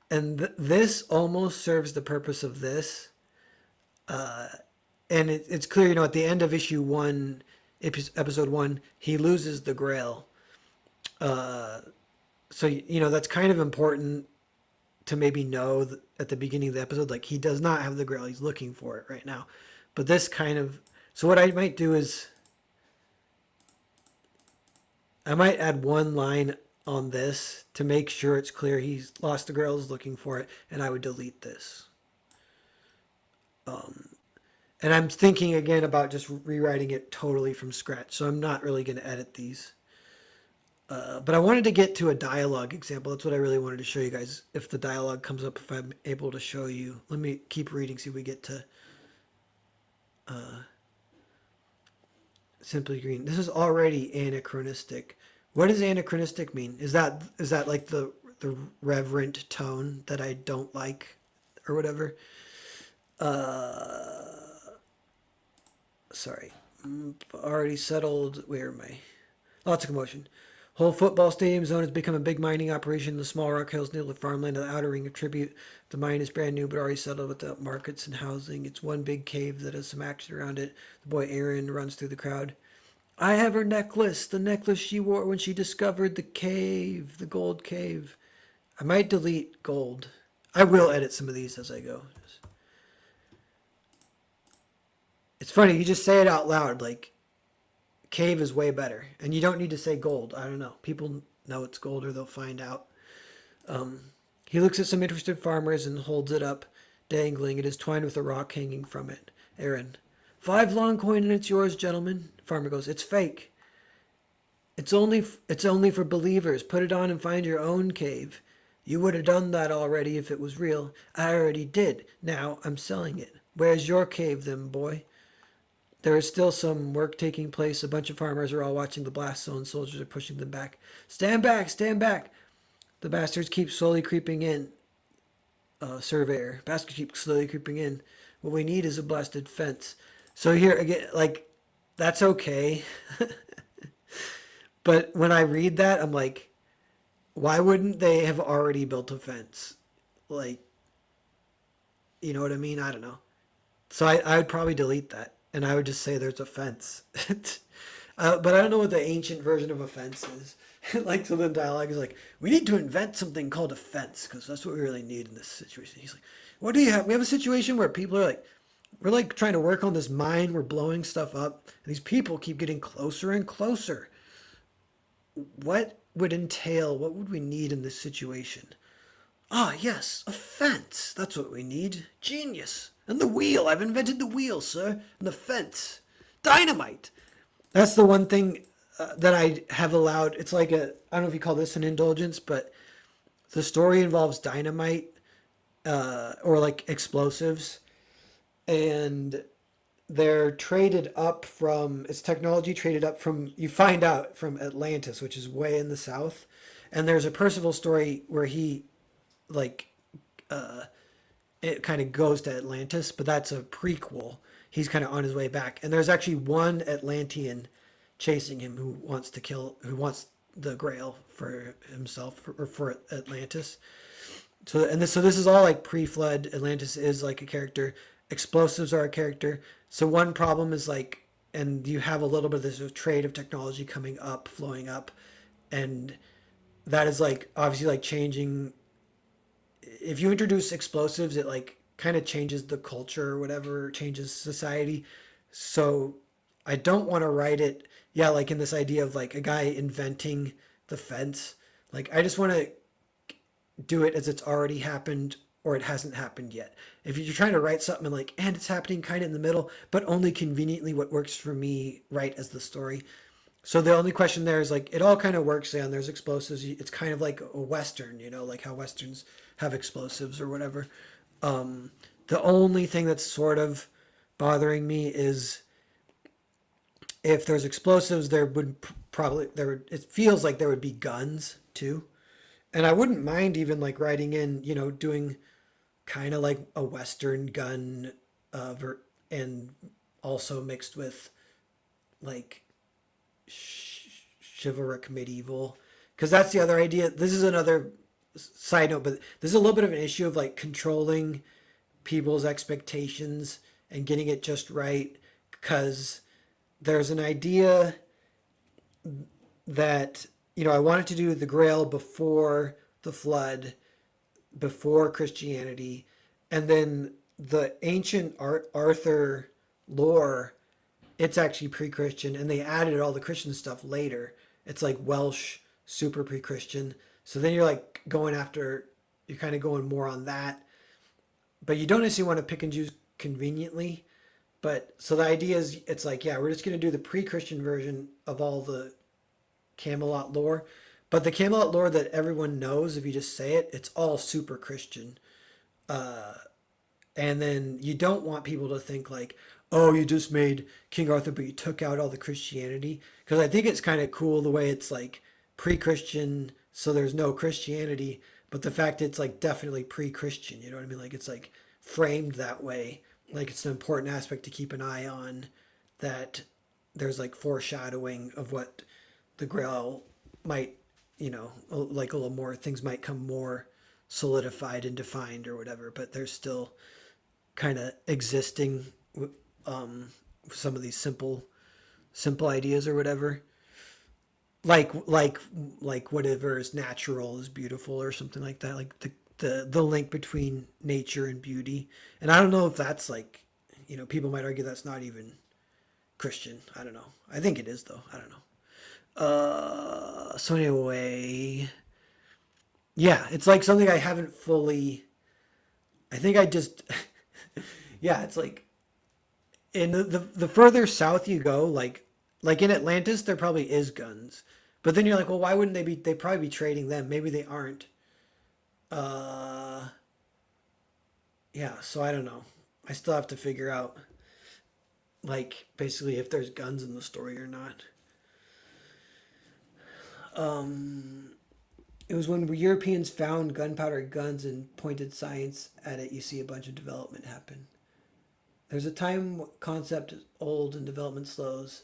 And this almost serves the purpose of this. And it's clear, at the end of issue 1, episode 1, he loses the Grail. So that's kind of important to maybe know at the beginning of the episode, like, he does not have the Grail. He's looking for it right now. But this kind of, so what I might do is I might add 1 line on this to make sure it's clear he's lost the Grail, is looking for it, and I would delete this. And I'm thinking again about just rewriting it totally from scratch, so I'm not really going to edit these. But I wanted to get to a dialogue example. That's what I really wanted to show you guys. If the dialogue comes up, if I'm able to show you. Let me keep reading, see if we get to Simply Green. This is already anachronistic. What does anachronistic mean? Is that like the reverent tone that I don't like or whatever? Sorry. Already settled. Where am I? Lots of commotion. Whole football stadium zone has become a big mining operation in the small rock hills near the farmland of the outer ring of Tribute. The mine is brand new but already settled without markets and housing. It's one big cave that has some action around it. The boy Aaron runs through the crowd. I have her necklace, the necklace she wore when she discovered the cave, the gold cave. I might delete gold. I will edit some of these as I go. It's funny, you just say it out loud, like, cave is way better. And you don't need to say gold. I don't know. People know it's gold or they'll find out. He looks at some interested farmers and holds it up, dangling. It is twined with a rock hanging from it. Aaron. 5 long coin and it's yours, gentlemen. Farmer goes, it's fake. It's only for believers. Put it on and find your own cave. You would have done that already if it was real. I already did. Now I'm selling it. Where's your cave then, boy? There is still some work taking place. A bunch of farmers are all watching the blast zone. Soldiers are pushing them back. Stand back! Stand back! The bastards keep slowly creeping in. Surveyor. Bastards keep slowly creeping in. What we need is a blasted fence. So here again, like, that's okay. But when I read that, I'm like, why wouldn't they have already built a fence? Like, you know what I mean? I don't know. So I would probably delete that. And I would just say there's a fence. But I don't know what the ancient version of a fence is. Like, so the dialogue is like, we need to invent something called a fence because that's what we really need in this situation. He's like, what do you have? We have a situation where people are like, we're like trying to work on this mine. We're blowing stuff up. And these people keep getting closer and closer. What would we need in this situation? Ah, yes, a fence. That's what we need. Genius. And the wheel. I've invented the wheel, sir. And the fence. Dynamite. That's the one thing that I have allowed. It's like I don't know if you call this an indulgence, but the story involves dynamite or like explosives. And they're traded up from, it's technology traded up from, you find out, from Atlantis, which is way in the south. And there's a Percival story where he, like, it kind of goes to Atlantis, but that's a prequel. He's kind of on his way back. And there's actually one Atlantean chasing him who wants the Grail for himself, or for Atlantis. So this is all like pre-flood. Atlantis is like a character. Explosives are a character. So one problem is like, and you have a little bit of this trade of technology coming up, flowing up, and that is like obviously like changing. If you introduce explosives, it like kind of changes the culture or whatever, changes society. So I don't want to write it, yeah, like in this idea of like a guy inventing the fence. Like I just want to do it as it's already happened or it hasn't happened yet. If you're trying to write something like, and it's happening kind of in the middle, but only conveniently what works for me right as the story. So the only question there is like, it all kind of works and there's explosives. It's kind of like a Western, you know, like how Westerns have explosives or whatever. The only thing that's sort of bothering me is if there's explosives, there would it feels like there would be guns too. And I wouldn't mind even like writing in, you know, doing kind of like a Western gun, and also mixed with like chivalric medieval, because that's the other idea. This is another side note, but this is a little bit of an issue of like controlling people's expectations and getting it just right, because there's an idea that, you know, I wanted to do the Grail before the flood, before Christianity, and then the ancient Arthur lore, it's actually pre-Christian, and they added all the Christian stuff later. It's like Welsh, super pre-Christian. So then you're like you're kind of going more on that, but you don't necessarily want to pick and choose conveniently. But so the idea is, it's like, yeah, we're just going to do the pre-Christian version of all the Camelot lore, but the Camelot lore that everyone knows, if you just say it, it's all super Christian. And then you don't want people to think like, oh, you just made King Arthur, but you took out all the Christianity. Because I think it's kind of cool the way it's like pre-Christian, so there's no Christianity, but the fact it's like definitely pre-Christian, you know what I mean? Like it's like framed that way. Like it's an important aspect to keep an eye on, that there's like foreshadowing of what the Grail might, you know, like a little more, things might come more solidified and defined or whatever, but they're still kind of existing with some of these simple ideas or whatever. Like whatever is natural is beautiful or something like that. Like the link between nature and beauty. And I don't know if that's like, you know, people might argue that's not even Christian. I don't know. I think it is though. I don't know. So anyway, yeah, it's like something I haven't fully. I think I just, yeah, it's like in the further south you go, like in Atlantis, there probably is guns, but then you're like, well, why wouldn't they be? They probably be trading them. Maybe they aren't. Uh, yeah, so I don't know. I still have to figure out, like, basically if there's guns in the story or not. Um, it was when Europeans found gunpowder guns and pointed science at it, you see a bunch of development happen. There's a time concept is old and development slows.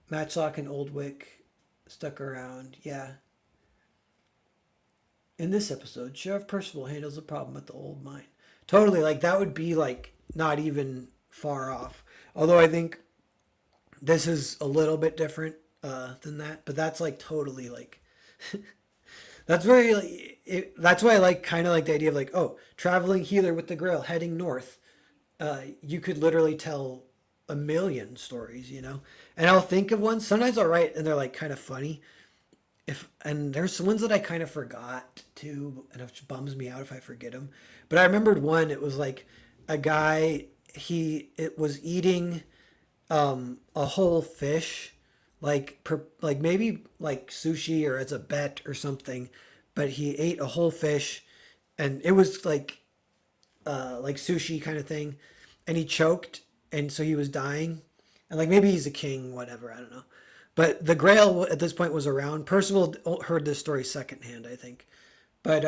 Matchlock and Old Wick stuck around. Yeah. In this episode, Sheriff Percival handles a problem at the old mine. Totally, like that would be like not even far off. Although I think this is a little bit different than that, but that's like totally like that's very like, that's why I like kind of like the idea of like, oh, traveling healer with the Grail heading north. You could literally tell a million stories, you know. And I'll think of one. Sometimes I'll write and they're like kind of funny. If and there's some ones that I kind of forgot too, and it bums me out if I forget them. But I remembered one. It was like a guy. It was eating a whole fish, like maybe like sushi or as a bet or something. But he ate a whole fish, and it was like sushi kind of thing, and he choked, and so he was dying, and like maybe he's a king, whatever, I don't know. But the Grail at this point was around. Percival heard this story secondhand, I think, but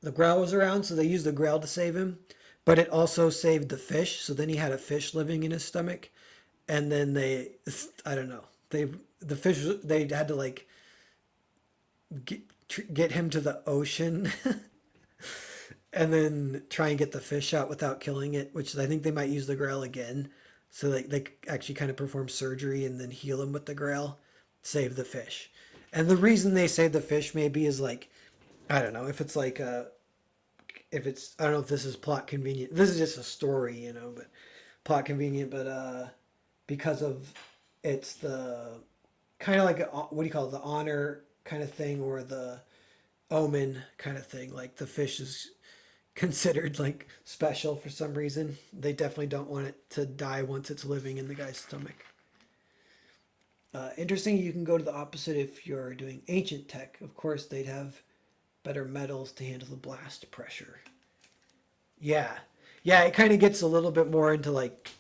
the Grail was around, so they used the Grail to save him. But it also saved the fish, so then he had a fish living in his stomach, and then I don't know, the fish they had to like get, get him to the ocean and then try and get the fish out without killing it, which I think they might use the Grail again. So they actually kind of perform surgery and then heal him with the Grail, save the fish. And the reason they save the fish maybe is like, I don't know, if it's like if it's, I don't know if this is plot convenient. This is just a story, you know, but plot convenient, but because of it's the kind of like what do you call it, the honor kind of thing or the omen kind of thing. Like the fish is considered like special for some reason. They definitely don't want it to die once it's living in the guy's stomach. Interesting, you can go to the opposite if you're doing ancient tech. Of course, they'd have better metals to handle the blast pressure. Yeah. Yeah, it kind of gets a little bit more into like,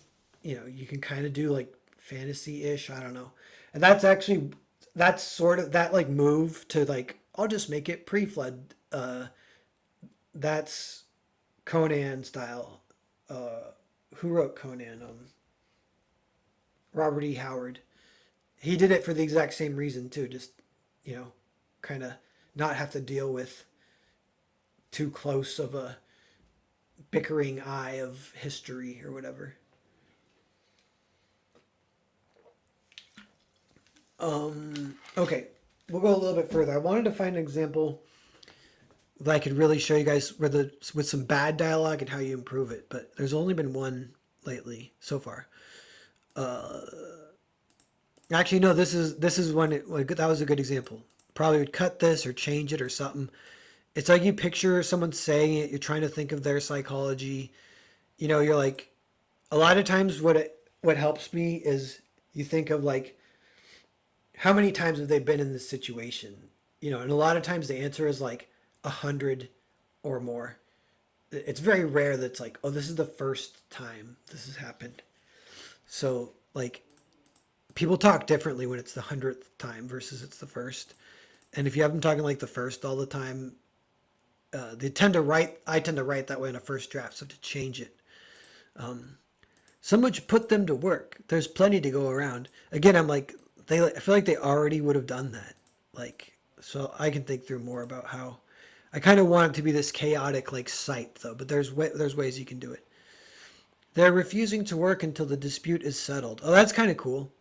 you know, you can kind of do like fantasy-ish, I don't know. And that's sort of that like move to like I'll just make it pre-flood. That's Conan style. Who wrote Conan? Robert E. Howard. He did it for the exact same reason too. Just you know, kind of not have to deal with too close of a bickering eye of history or whatever. Okay, we'll go a little bit further. I wanted to find an example that I could really show you guys with some bad dialogue and how you improve it. But there's only been one lately so far. Actually, no. This is one. That was a good example. Probably would cut this or change it or something. It's like you picture someone saying it. You're trying to think of their psychology. You know, you're like, a lot of times what helps me is you think of like how many times have they been in this situation? You know, and a lot of times the answer is like 100 or more. It's very rare that it's like, oh, this is the first time this has happened. So like people talk differently when it's the 100th time versus it's the first. And if you have them talking like the first all the time, they tend to write. I tend to write that way in a first draft, so to change it. Someone should put them to work. There's plenty to go around. Again, I'm like, I feel like they already would have done that. Like, so I can think through more about how. I kind of want it to be this chaotic like site though, but there's ways you can do it. They're refusing to work until the dispute is settled. Oh, that's kind of cool.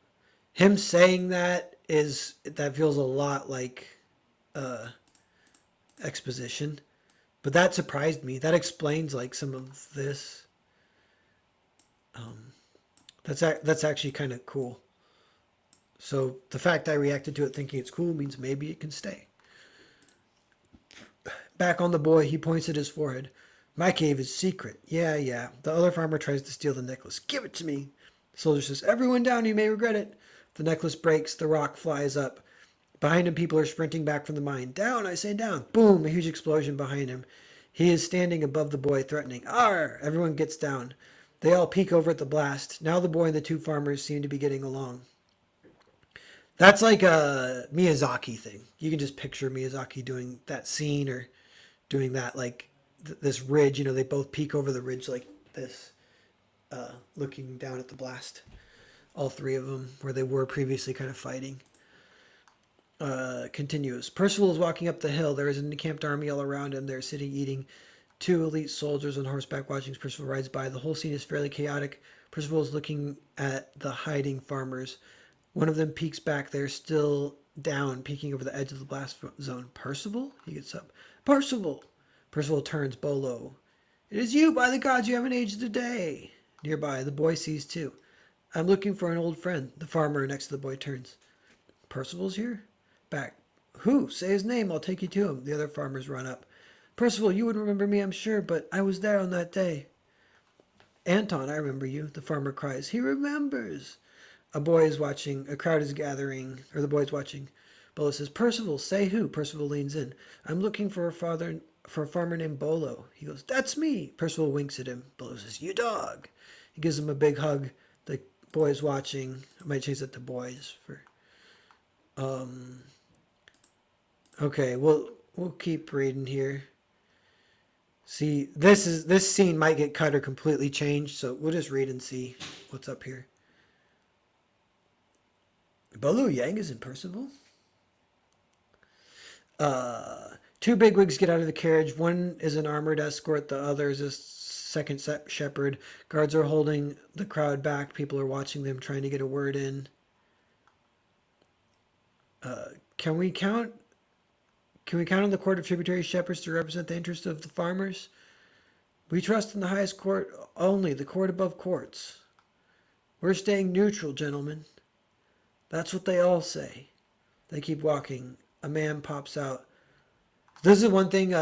Him saying that feels a lot like exposition, but that surprised me. That explains like some of this. That's actually kind of cool. So the fact I reacted to it thinking it's cool means maybe it can stay. Back on the boy, he points at his forehead. My cave is secret. Yeah, yeah. The other farmer tries to steal the necklace. Give it to me. The soldier says, everyone down, you may regret it. The necklace breaks, the rock flies up. Behind him, people are sprinting back from the mine. Down, I say down. Boom, a huge explosion behind him. He is standing above the boy, threatening. Arr! Everyone gets down. They all peek over at the blast. Now the boy and the two farmers seem to be getting along. That's like a Miyazaki thing. You can just picture Miyazaki doing that scene or doing that, like this ridge. They both peek over the ridge like this, looking down at the blast. All three of them, where they were previously kind of fighting. Continues. Percival is walking up the hill. There is an encamped army all around him. They're sitting eating. Two elite soldiers on horseback watching as Percival rides by. The whole scene is fairly chaotic. Percival is looking at the hiding farmers. One of them peeks back. They're still down, peeking over the edge of the blast zone. Percival? He gets up. Percival! Percival turns, Bolo. It is you, by the gods, you haven't aged a day. Nearby, the boy sees too. I'm looking for an old friend. The farmer next to the boy turns. Percival's here? Back. Who? Say his name. I'll take you to him. The other farmers run up. Percival, you would remember me, I'm sure, but I was there on that day. Anton, I remember you. The farmer cries. He remembers. A boy is watching. A crowd is gathering. Or the boy's watching. Bolo says, Percival, say who? Percival leans in. I'm looking for a farmer named Bolo. He goes, that's me. Percival winks at him. Bolo says, you dog. He gives him a big hug. The boy's watching. I might change that to boys for... Okay, we'll keep reading here. See, this scene might get cut or completely changed, so we'll just read and see what's up here. Bolo Yang is in Percival. Two bigwigs get out of the carriage. One is an armored escort. The other is a second shepherd. Guards are holding the crowd back. People are watching them, trying to get a word in. Can we count on the court of tributary shepherds to represent the interest of the farmers? We trust in the highest court only, the court above courts. We're staying neutral, gentlemen. That's what they all say. They keep walking. A man pops out. This is one thing,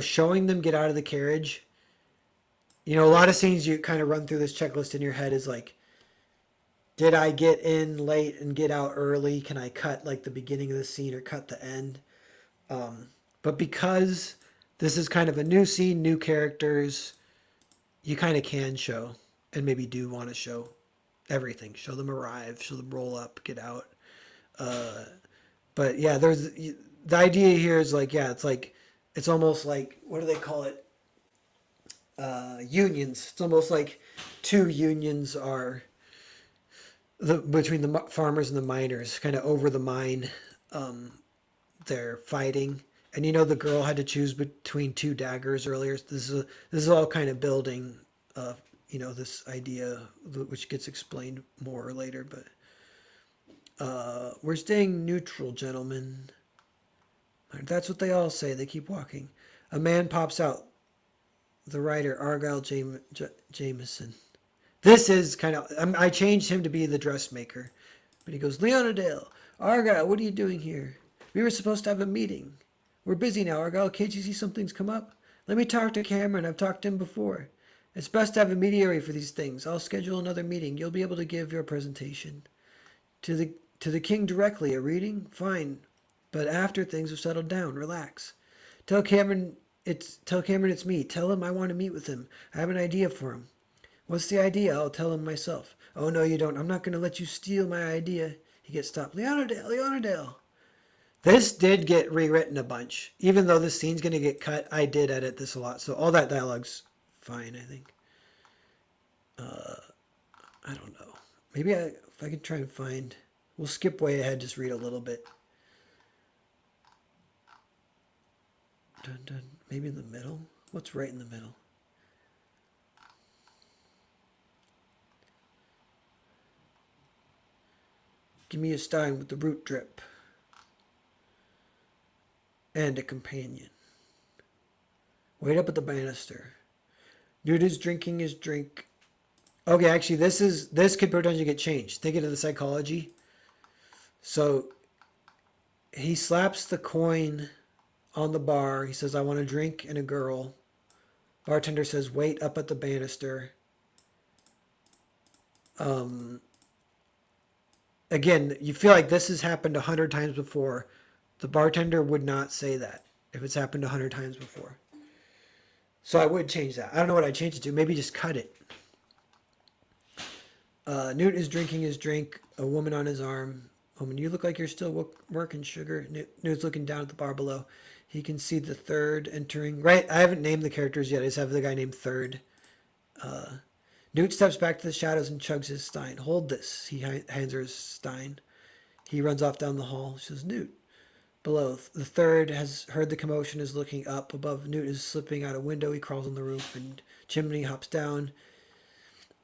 showing them get out of the carriage. A lot of scenes you kind of run through this checklist in your head is like, did I get in late and get out early? Can I cut like the beginning of the scene or cut the end? But because this is kind of a new scene, new characters, you kind of can show and maybe do want to show everything. Show them arrive, show them roll up, get out. But yeah, there's the idea here is like, yeah, it's almost like, what do they call it? Unions. It's almost like two unions are between the farmers and the miners, kind of over the mine. They're fighting, and the girl had to choose between two daggers earlier. This is all kind of building, this idea, which gets explained more later. But we're staying neutral, gentlemen. That's what they all say. They keep walking. A man pops out. The writer, Argyle Jameson. This is kind of... I changed him to be the dressmaker. But he goes, Leonardale, Argyle, what are you doing here? We were supposed to have a meeting. We're busy now, Argyle. Can't you see something's come up? Let me talk to Cameron. I've talked to him before. It's best to have a mediary for these things. I'll schedule another meeting. You'll be able to give your presentation. To the king directly, a reading? Fine. But after things have settled down, relax. Tell Cameron it's me. Tell him I want to meet with him. I have an idea for him. What's the idea? I'll tell him myself. Oh, no, you don't. I'm not going to let you steal my idea. He gets stopped. Leonardale. This did get rewritten a bunch. Even though this scene's going to get cut, I did edit this a lot. So all that dialogue's fine, I think. I don't know. Maybe if I could try and find... We'll skip way ahead, just read a little bit. Dun, dun. Maybe in the middle? What's right in the middle? Give me a stein with the root drip. And a companion. Wait up at the banister. Dude is drinking his drink Okay, actually, this could potentially get changed. Think of the psychology. So he slaps the coin on the bar. He says, "I want a drink and a girl." Bartender says, "Wait up at the banister." Um, Again, you feel like this has happened 100 times before. The bartender would not say that if it's happened 100 times before. So I would change that. I don't know what I'd change it to. Maybe just cut it. Newt is drinking his drink. A woman on his arm. Woman, you look like you're still working, sugar. Newt's looking down at the bar below. He can see the third entering. Right, I haven't named the characters yet. I just have the guy named Third. Newt steps back to the shadows and chugs his stein. Hold this. He hands her his stein. He runs off down the hall. She says, Newt. Below, the third has heard the commotion, is looking up. Above, Newt is slipping out a window. He crawls on the roof and chimney, hops down.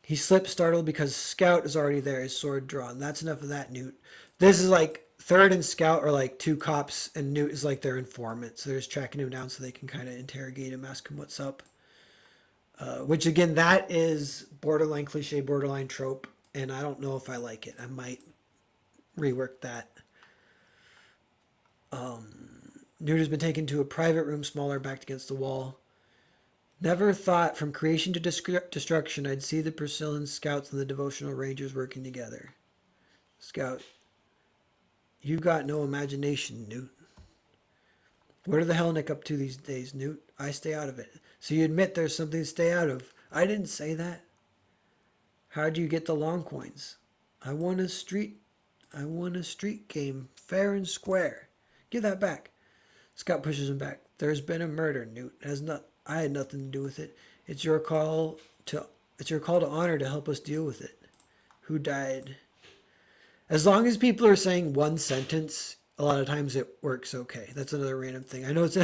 He slips, startled, because Scout is already there, his sword drawn. That's enough of that, Newt. This is like Third and Scout are like two cops, and Newt is like their informant. So they're just tracking him down so they can kind of interrogate him, ask him what's up. Which, again, that is borderline cliche, borderline trope, and I don't know if I like it. I might rework that. Newt has been taken to a private room, smaller, backed against the wall. Never thought from creation to destruction I'd see the Percival scouts and the devotional rangers working together. Scout, you've got no imagination, Newt. What are the Hellenic up to these days, Newt? I stay out of it. So you admit there's something to stay out of. I didn't say that. How'd you get the long coins? I won a street game, fair and square. Give that back. Scott pushes him back. There's been a murder, Newt. I had nothing to do with it. It's your call to honor to help us deal with it. Who died? As long as people are saying one sentence, a lot of times it works okay. That's another random thing. I know it's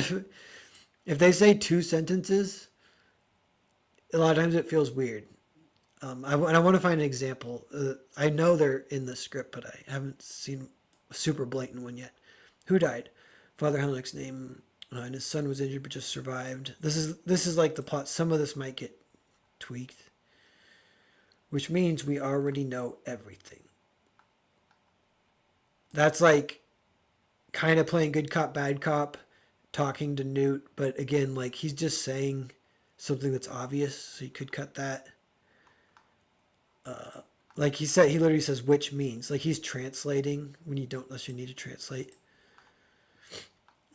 if they say two sentences, a lot of times it feels weird. I want to find an example. I know they're in the script, but I haven't seen a super blatant one yet. Who died? Father Helnick's name, and his son was injured but just survived. This is like the plot. Some of this might get tweaked, which means we already know everything. That's like kind of playing good cop, bad cop, talking to Newt, but again, like he's just saying something that's obvious, so you could cut that. Like he literally says, which means, like he's translating when you don't unless you need to translate.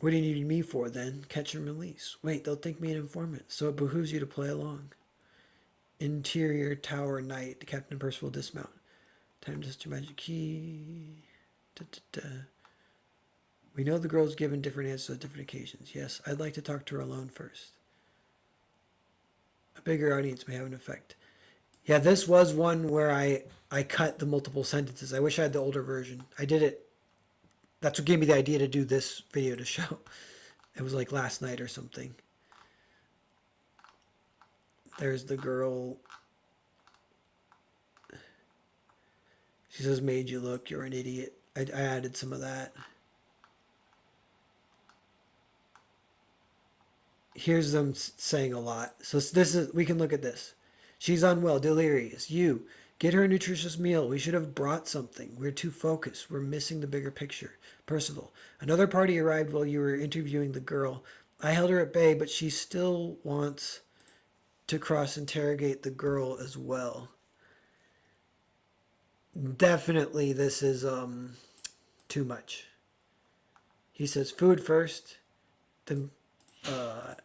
What do you need me for then? Catch and release. Wait, they'll think me an informant, so it behooves you to play along. Interior tower night. Captain Percival dismount. Time to set your magic key. We know the girl's given different answers at different occasions. Yes, I'd like to talk to her alone first. A bigger audience may have an effect. Yeah, this was one where I cut the multiple sentences. I wish I had the older version. I did it. That's what gave me the idea to do this video to show. It was like last night or something. There's the girl. She says, made you look, you're an idiot. I added some of that. Here's them saying a lot. So we can look at this. She's unwell, delirious. You, get her a nutritious meal. We should have brought something. We're too focused. We're missing the bigger picture. Percival, another party arrived while you were interviewing the girl. I held her at bay, but she still wants to cross-interrogate the girl as well. Definitely this is too much. He says food first. Then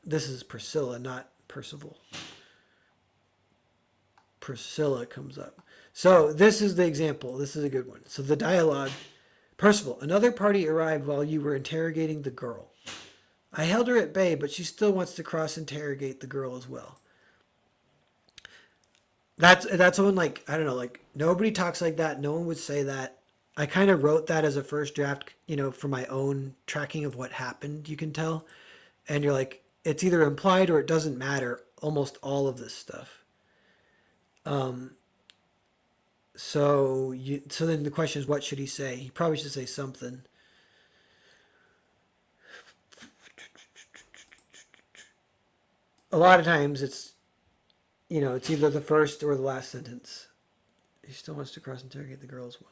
this is Priscilla, not Percival. Priscilla comes up. So this is the example. This is a good one. So the dialogue. Percival, another party arrived while you were interrogating the girl. I held her at bay, but she still wants to cross-interrogate the girl as well. That's when, like, I don't know, like nobody talks like that. No one would say that. I kind of wrote that as a first draft, for my own tracking of what happened, you can tell. And you're like, it's either implied or it doesn't matter, almost all of this stuff. So then the question is, what should he say? He probably should say something. A lot of times it's, it's either the first or the last sentence. He still wants to cross-interrogate the girl as well.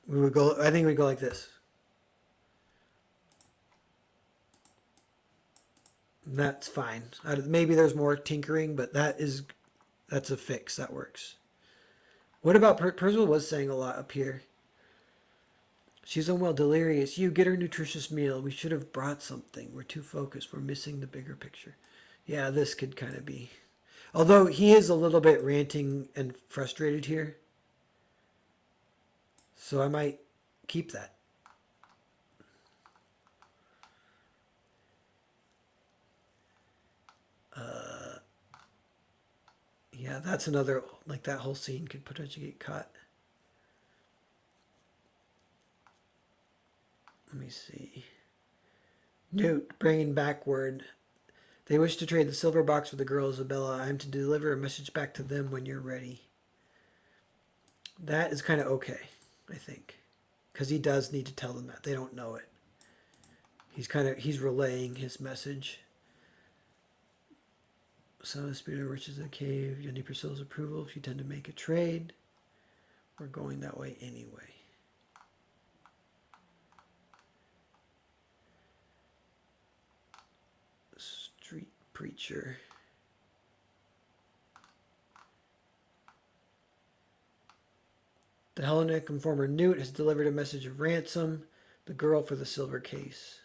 We would go, I think we'd go like this. That's fine. Maybe there's more tinkering, but that's a fix. That works. What about Percival was saying a lot up here. She's unwell, delirious. You get her nutritious meal. We should have brought something. We're too focused. We're missing the bigger picture. Yeah, this could kind of be. Although he is a little bit ranting and frustrated here. So I might keep that. Yeah, that's another, like that whole scene could potentially get cut. Let me see. Newt, bringing back word. They wish to trade the silver box for the girl Isabella. I'm to deliver a message back to them when you're ready. That is kind of okay, I think. Because he does need to tell them that. They don't know it. He's relaying his message. Some of the spirit of riches in the cave. You'll need Priscilla's approval if you tend to make a trade. We're going that way anyway. Street preacher. The Hellenic informer Newt has delivered a message of ransom. The girl for the silver case.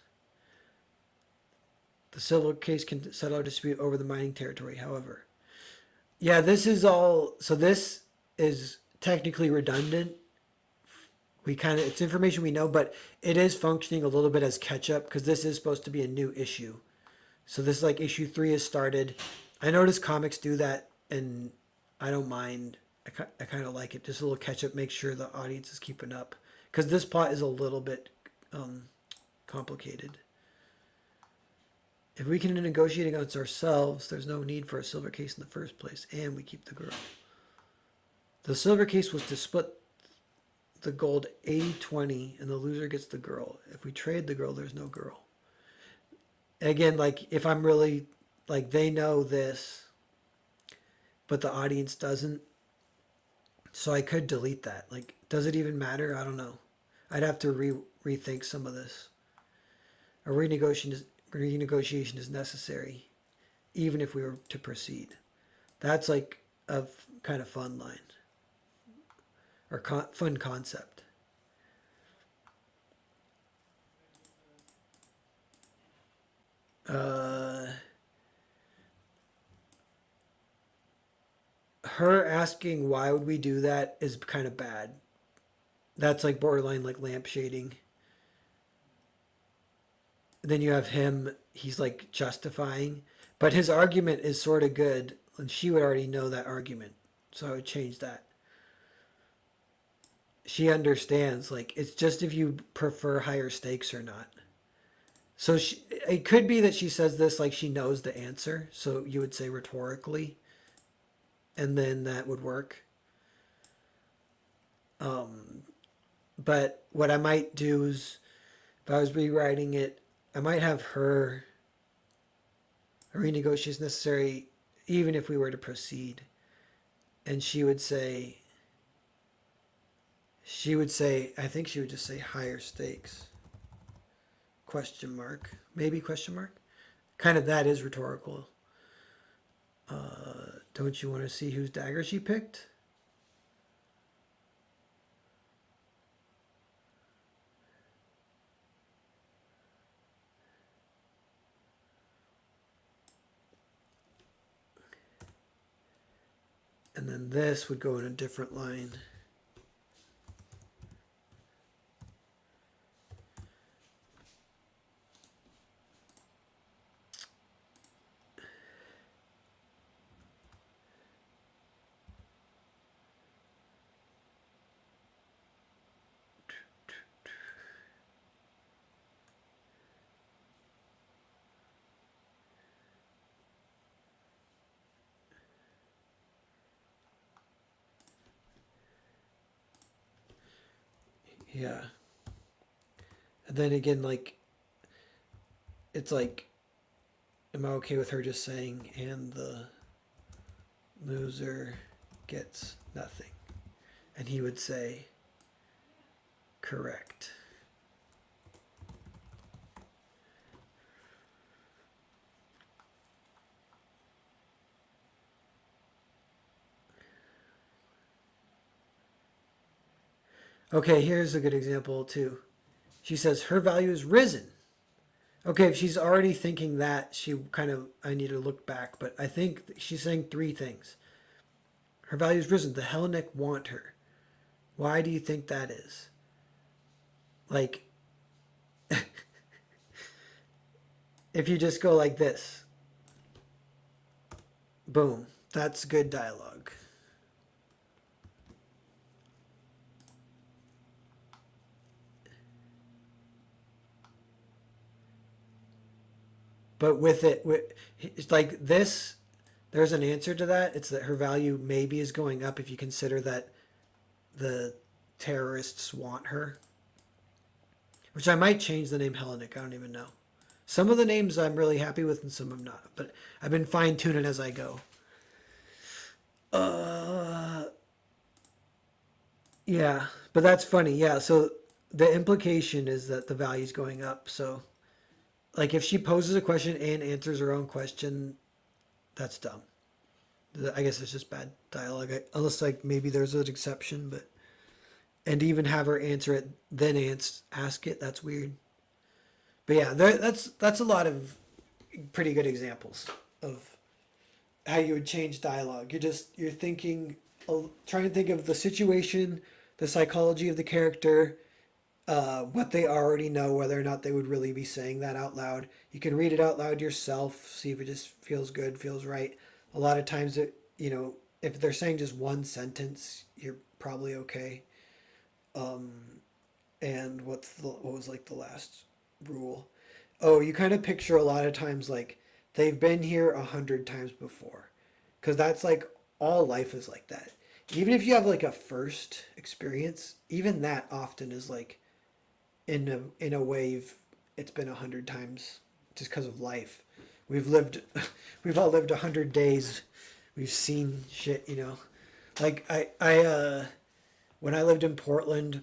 The silver case can settle our dispute over the mining territory, however. Yeah, this is all... So this is technically redundant. It's information we know, but it is functioning a little bit as catch-up because this is supposed to be a new issue. So this, like, issue 3 has started. I notice comics do that, and I don't mind. I kind of like it. Just a little catch-up, make sure the audience is keeping up. Because this plot is a little bit complicated. If we can negotiate against ourselves, there's no need for a silver case in the first place, and we keep the girl. The silver case was to split the gold 80-20, and the loser gets the girl. If we trade the girl, there's no girl. Again, like, if I'm really, like, they know this, but the audience doesn't, so I could delete that. Like, does it even matter? I don't know. I'd have to rethink some of this. A renegotiation is necessary, even if we were to proceed. That's like a kind of fun line, or fun concept. Her asking why would we do that is kind of bad. That's like borderline like lampshading. Then you have him, he's like justifying, but his argument is sort of good, and she would already know that argument, so I would change that. She understands, like, it's just if you prefer higher stakes or not. So it could be that she says this like she knows the answer, so you would say rhetorically, and then that would work. But what I might do is, if I was rewriting it, I might have her, a renegotiation is necessary even if we were to proceed. And she would say, I think she would just say higher stakes. Question mark. Maybe question mark. Kind of that is rhetorical. Don't you want to see whose dagger she picked? And then this would go in a different line. Yeah. And then again, like, it's like, am I okay with her just saying, and the loser gets nothing? And he would say, correct. Okay, here's a good example too. She says her value is risen. Okay, if she's already thinking that, she kind of, I need to look back, but I think she's saying three things. Her value is risen. The Hellenic want her. Why do you think that is? Like, if you just go like this, boom, that's good dialogue. But with it, it's like this, there's an answer to that. It's that her value maybe is going up if you consider that the terrorists want her. Which I might change the name Hellenic. I don't even know. Some of the names I'm really happy with and some I'm not. But I've been fine tuning as I go. Yeah, but that's funny. Yeah, so the implication is that the value's going up. So, like, if she poses a question and answers her own question, that's dumb. I guess it's just bad dialogue. Unless, like, maybe there's an exception, but. And even have her answer it, then ask it, that's weird. But yeah, that's a lot of pretty good examples of how you would change dialogue. You're thinking, trying to think of the situation, the psychology of the character, what they already know, whether or not they would really be saying that out loud. You can read it out loud yourself, see if it just feels good, feels right. A lot of times, if they're saying just one sentence, you're probably okay. And what was like the last rule? Oh, you kind of picture a lot of times like they've been here 100 times before, because that's like all life is like that. Even if you have like a first experience, even that often is like in a wave. It's been 100 times just because of life. We've lived, we've all lived 100 days. We've seen shit, Like when I lived in Portland,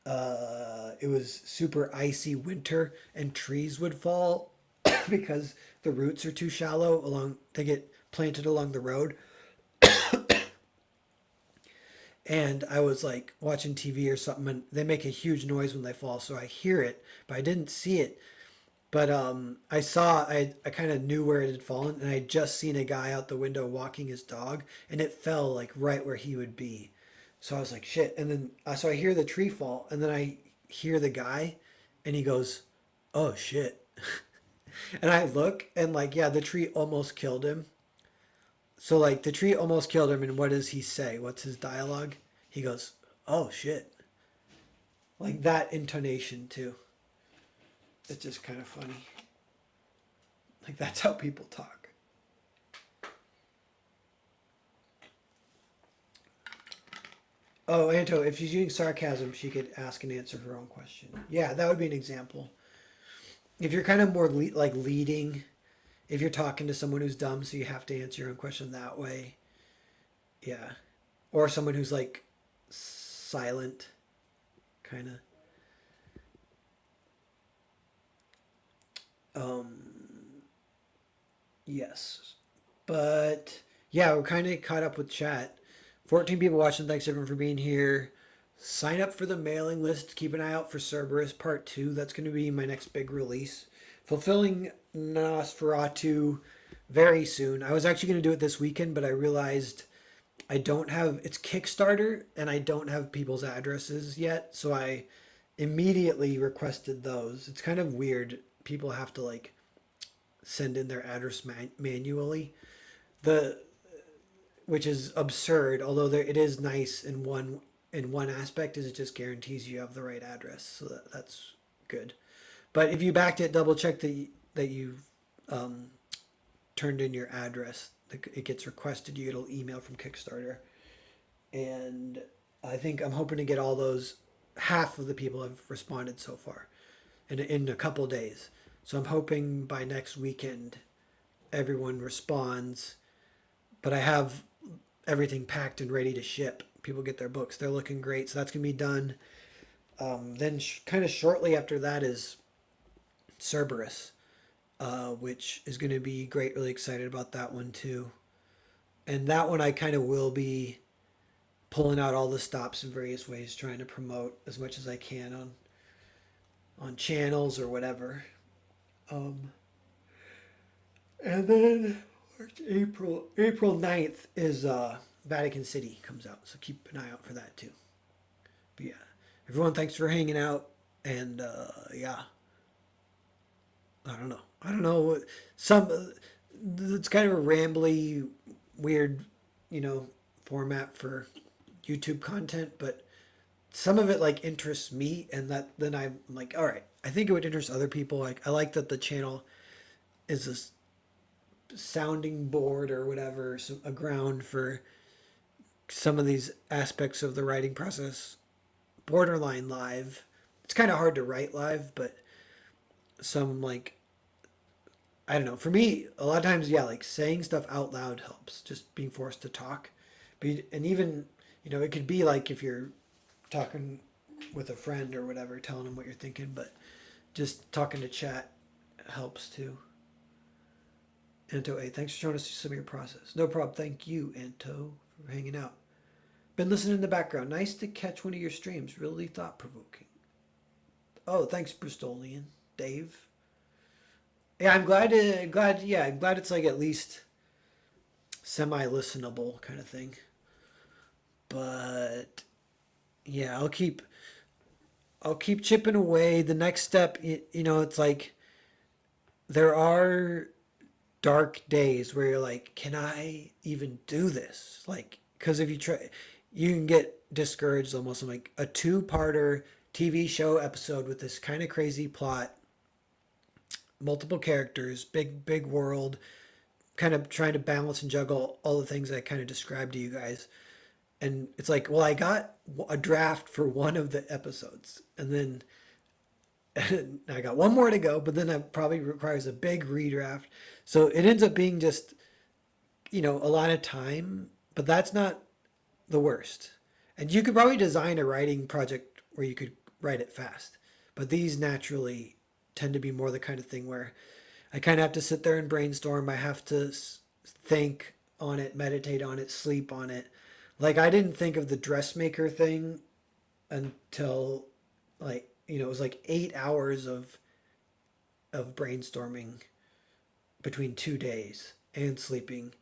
it was super icy winter and trees would fall because the roots are too shallow along. They get planted along the road. And I was like watching TV or something, and they make a huge noise when they fall, so I hear it, but I didn't see it. But I kind of knew where it had fallen, and I had just seen a guy out the window walking his dog, and it fell like right where he would be. So I was like, shit. And then, so I hear the tree fall, and then I hear the guy, and he goes, oh shit. And I look, and like, yeah, the tree almost killed him. So, like, the tree almost killed him, and what does he say? What's his dialogue? He goes, oh shit. Like that intonation, too. It's just kind of funny. Like, that's how people talk. Oh, Anto, if she's using sarcasm, she could ask and answer her own question. Yeah, that would be an example. If you're kind of more like leading, if you're talking to someone who's dumb, so you have to answer your own question that way. Yeah. Or someone who's like silent, kind of. Yes. But yeah, we're kind of caught up with chat. 14 people watching. Thanks everyone for being here. Sign up for the mailing list. Keep an eye out for Cerberus Part 2. That's going to be my next big release. Fulfilling Nosferatu very soon. I was actually going to do it this weekend, but I realized I don't have, it's Kickstarter, and I don't have people's addresses yet. So I immediately requested those. It's kind of weird. People have to like send in their address manually. The Which is absurd. Although it is nice in one aspect, is it just guarantees you have the right address, so that's good. But if you backed it, double check that you've turned in your address. It gets requested. You get an email from Kickstarter, and I think I'm hoping to get all those. Half of the people have responded so far, in a couple days. So I'm hoping by next weekend everyone responds. But I have everything packed and ready to ship. People get their books. They're looking great. So that's going to be done. Then kind of shortly after that is Cerberus, which is going to be great. Really excited about that one too. And that one I kind of will be pulling out all the stops in various ways, trying to promote as much as I can on channels or whatever. Um, and then April 9th is Vatican City comes out, so keep an eye out for that too. But yeah, everyone, thanks for hanging out, and yeah, I don't know. Some it's kind of a rambly, weird, format for YouTube content, but some of it like interests me, and that then I'm like, all right, I think it would interest other people. Like I like that the channel is a sounding board or whatever, a ground for some of these aspects of the writing process, borderline live. It's kind of hard to write live, but some like I don't know. For me, a lot of times, yeah, like saying stuff out loud helps. Just being forced to talk, and even it could be like if you're talking with a friend or whatever, telling them what you're thinking, but just talking to chat helps too. Anto A, thanks for showing us some of your process. No problem. Thank you, Anto, for hanging out. Been listening in the background. Nice to catch one of your streams. Really thought provoking. Oh, thanks, Bristolian. Dave. Yeah, I'm glad. I'm glad it's like at least semi-listenable kind of thing. But yeah, I'll keep chipping away. The next step, it's like there are dark days where you're like, can I even do this? Like, because if you try, you can get discouraged almost. I'm like a two-parter TV show episode with this kind of crazy plot, multiple characters, big world, kind of trying to balance and juggle all the things I kind of described to you guys. And it's like, well, I got a draft for one of the episodes, and then I got one more to go, but then that probably requires a big redraft. So it ends up being just, a lot of time, but that's not the worst. And you could probably design a writing project where you could write it fast, but these naturally tend to be more the kind of thing where I kind of have to sit there and brainstorm. I have to think on it, meditate on it, sleep on it. Like I didn't think of the dressmaker thing until like, it was like 8 hours of brainstorming between 2 days and sleeping.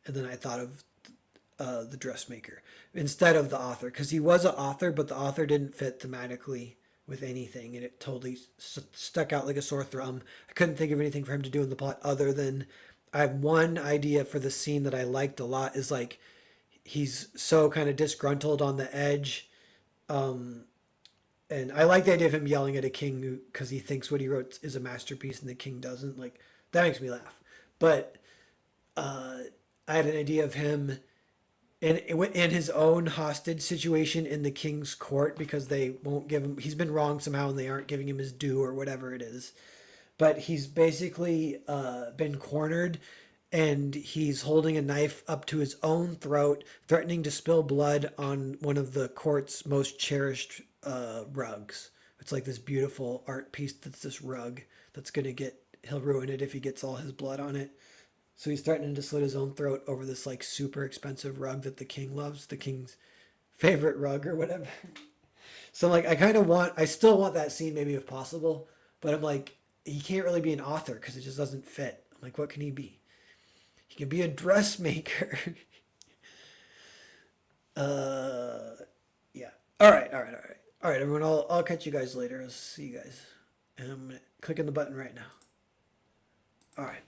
And then I thought of the dressmaker instead of the author, because he was an author, but the author didn't fit thematically with anything, and it totally stuck out like a sore thumb. I couldn't think of anything for him to do in the plot other than I have one idea for the scene that I liked a lot is like he's so kind of disgruntled on the edge. And I like the idea of him yelling at a king because he thinks what he wrote is a masterpiece and the king doesn't. Like that makes me laugh. But I had an idea of him in his own hostage situation in the king's court because they won't give him. He's been wronged somehow and they aren't giving him his due or whatever it is. But he's basically been cornered, and he's holding a knife up to his own throat, threatening to spill blood on one of the court's most cherished rugs. It's like this beautiful art piece that's this rug that's he'll ruin it if he gets all his blood on it. So he's threatening to slit his own throat over this like super expensive rug that the king loves, the king's favorite rug or whatever. So like I still want that scene maybe if possible, but I'm like, he can't really be an author because it just doesn't fit. I'm like, what can he be? He can be a dressmaker. Yeah. All right, everyone. I'll catch you guys later. I'll see you guys. And I'm clicking the button right now. All right.